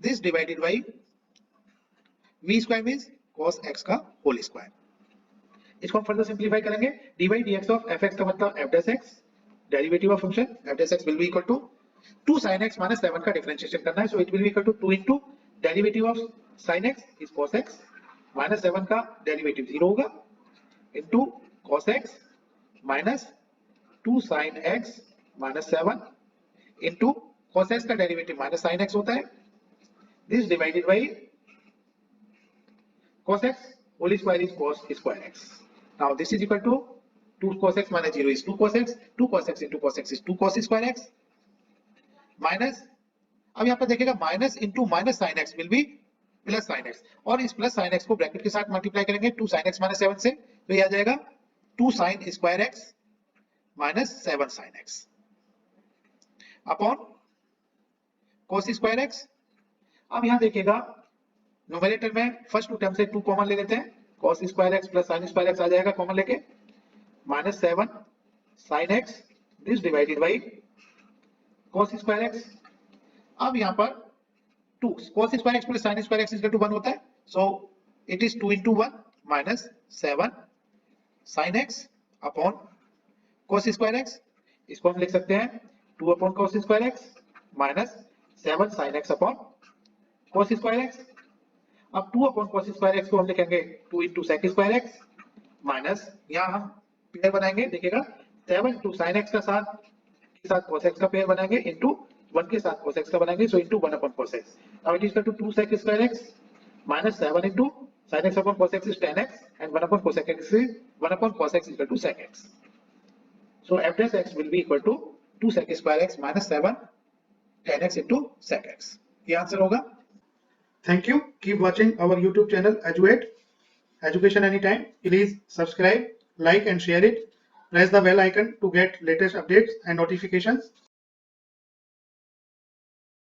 this divided by v square means cos x का whole square. इसको हम further simplify करेंगे dy dx of fx का मतलब f dash x derivative of function f dash x will be equal to 2 sin x minus 7 का differentiation करना है। So it will be equal to 2 into derivative of sin x is cos x minus 7 का derivative 0 होगा into cos x minus 2 sin x minus 7 into cos x का derivative minus sin x होता है। This divided bye cos x whole square is cos square x। Now this is equal to 2 cos x minus 0 is 2 cos x, 2 cos x into cos x is 2 cos square x minus, अब यहाँ पर देखिएगा minus into minus sine x will be plus sine x और इस plus sine x को bracket के साथ multiply करेंगे 2 sin x minus 7 से, तो ये आ जाएगा 2 sin square x minus 7 sin x upon cos square x। अब यहाँ देखिएगा न्यूमरेटर में फर्स्ट टू टर्म से 2 कॉमन ले लेते हैं, cos square x plus sin square x आ जाएगा कॉमन लेके minus 7 sin x this divided by cos square x। अब यहाँ पर 2 cos square x plus sin square x equal to 1 होता है, so it is 2 into 1 minus 7 sin x upon cos square x। इसको हम लिख सकते हैं 2 upon cos square x minus 7 sin x upon cos square x। अब 2 upon cos square x को हम लिखेंगे 2 into sec square x minus यहाँ हम पेयर बनाएंगे, देखिएगा 7 इंटू साइन एक्स के साथ cos x का पेयर बनाएंगे इंटू 1 के साथ cos x का बनाएंगे, सो into 1 upon cos x। Now it is equal to 2 sec square x minus 7 into sin x upon cos x is 10x and 1 upon cos x is 1 upon cos x is equal to sec x. So f dash x will be equal to 2 sec square x minus 7 10x into sec x. ये answer होगा। Thank you. Keep watching our YouTube channel Eduate Education Anytime. Please subscribe, like and share it. Press the bell icon to get latest updates and notifications.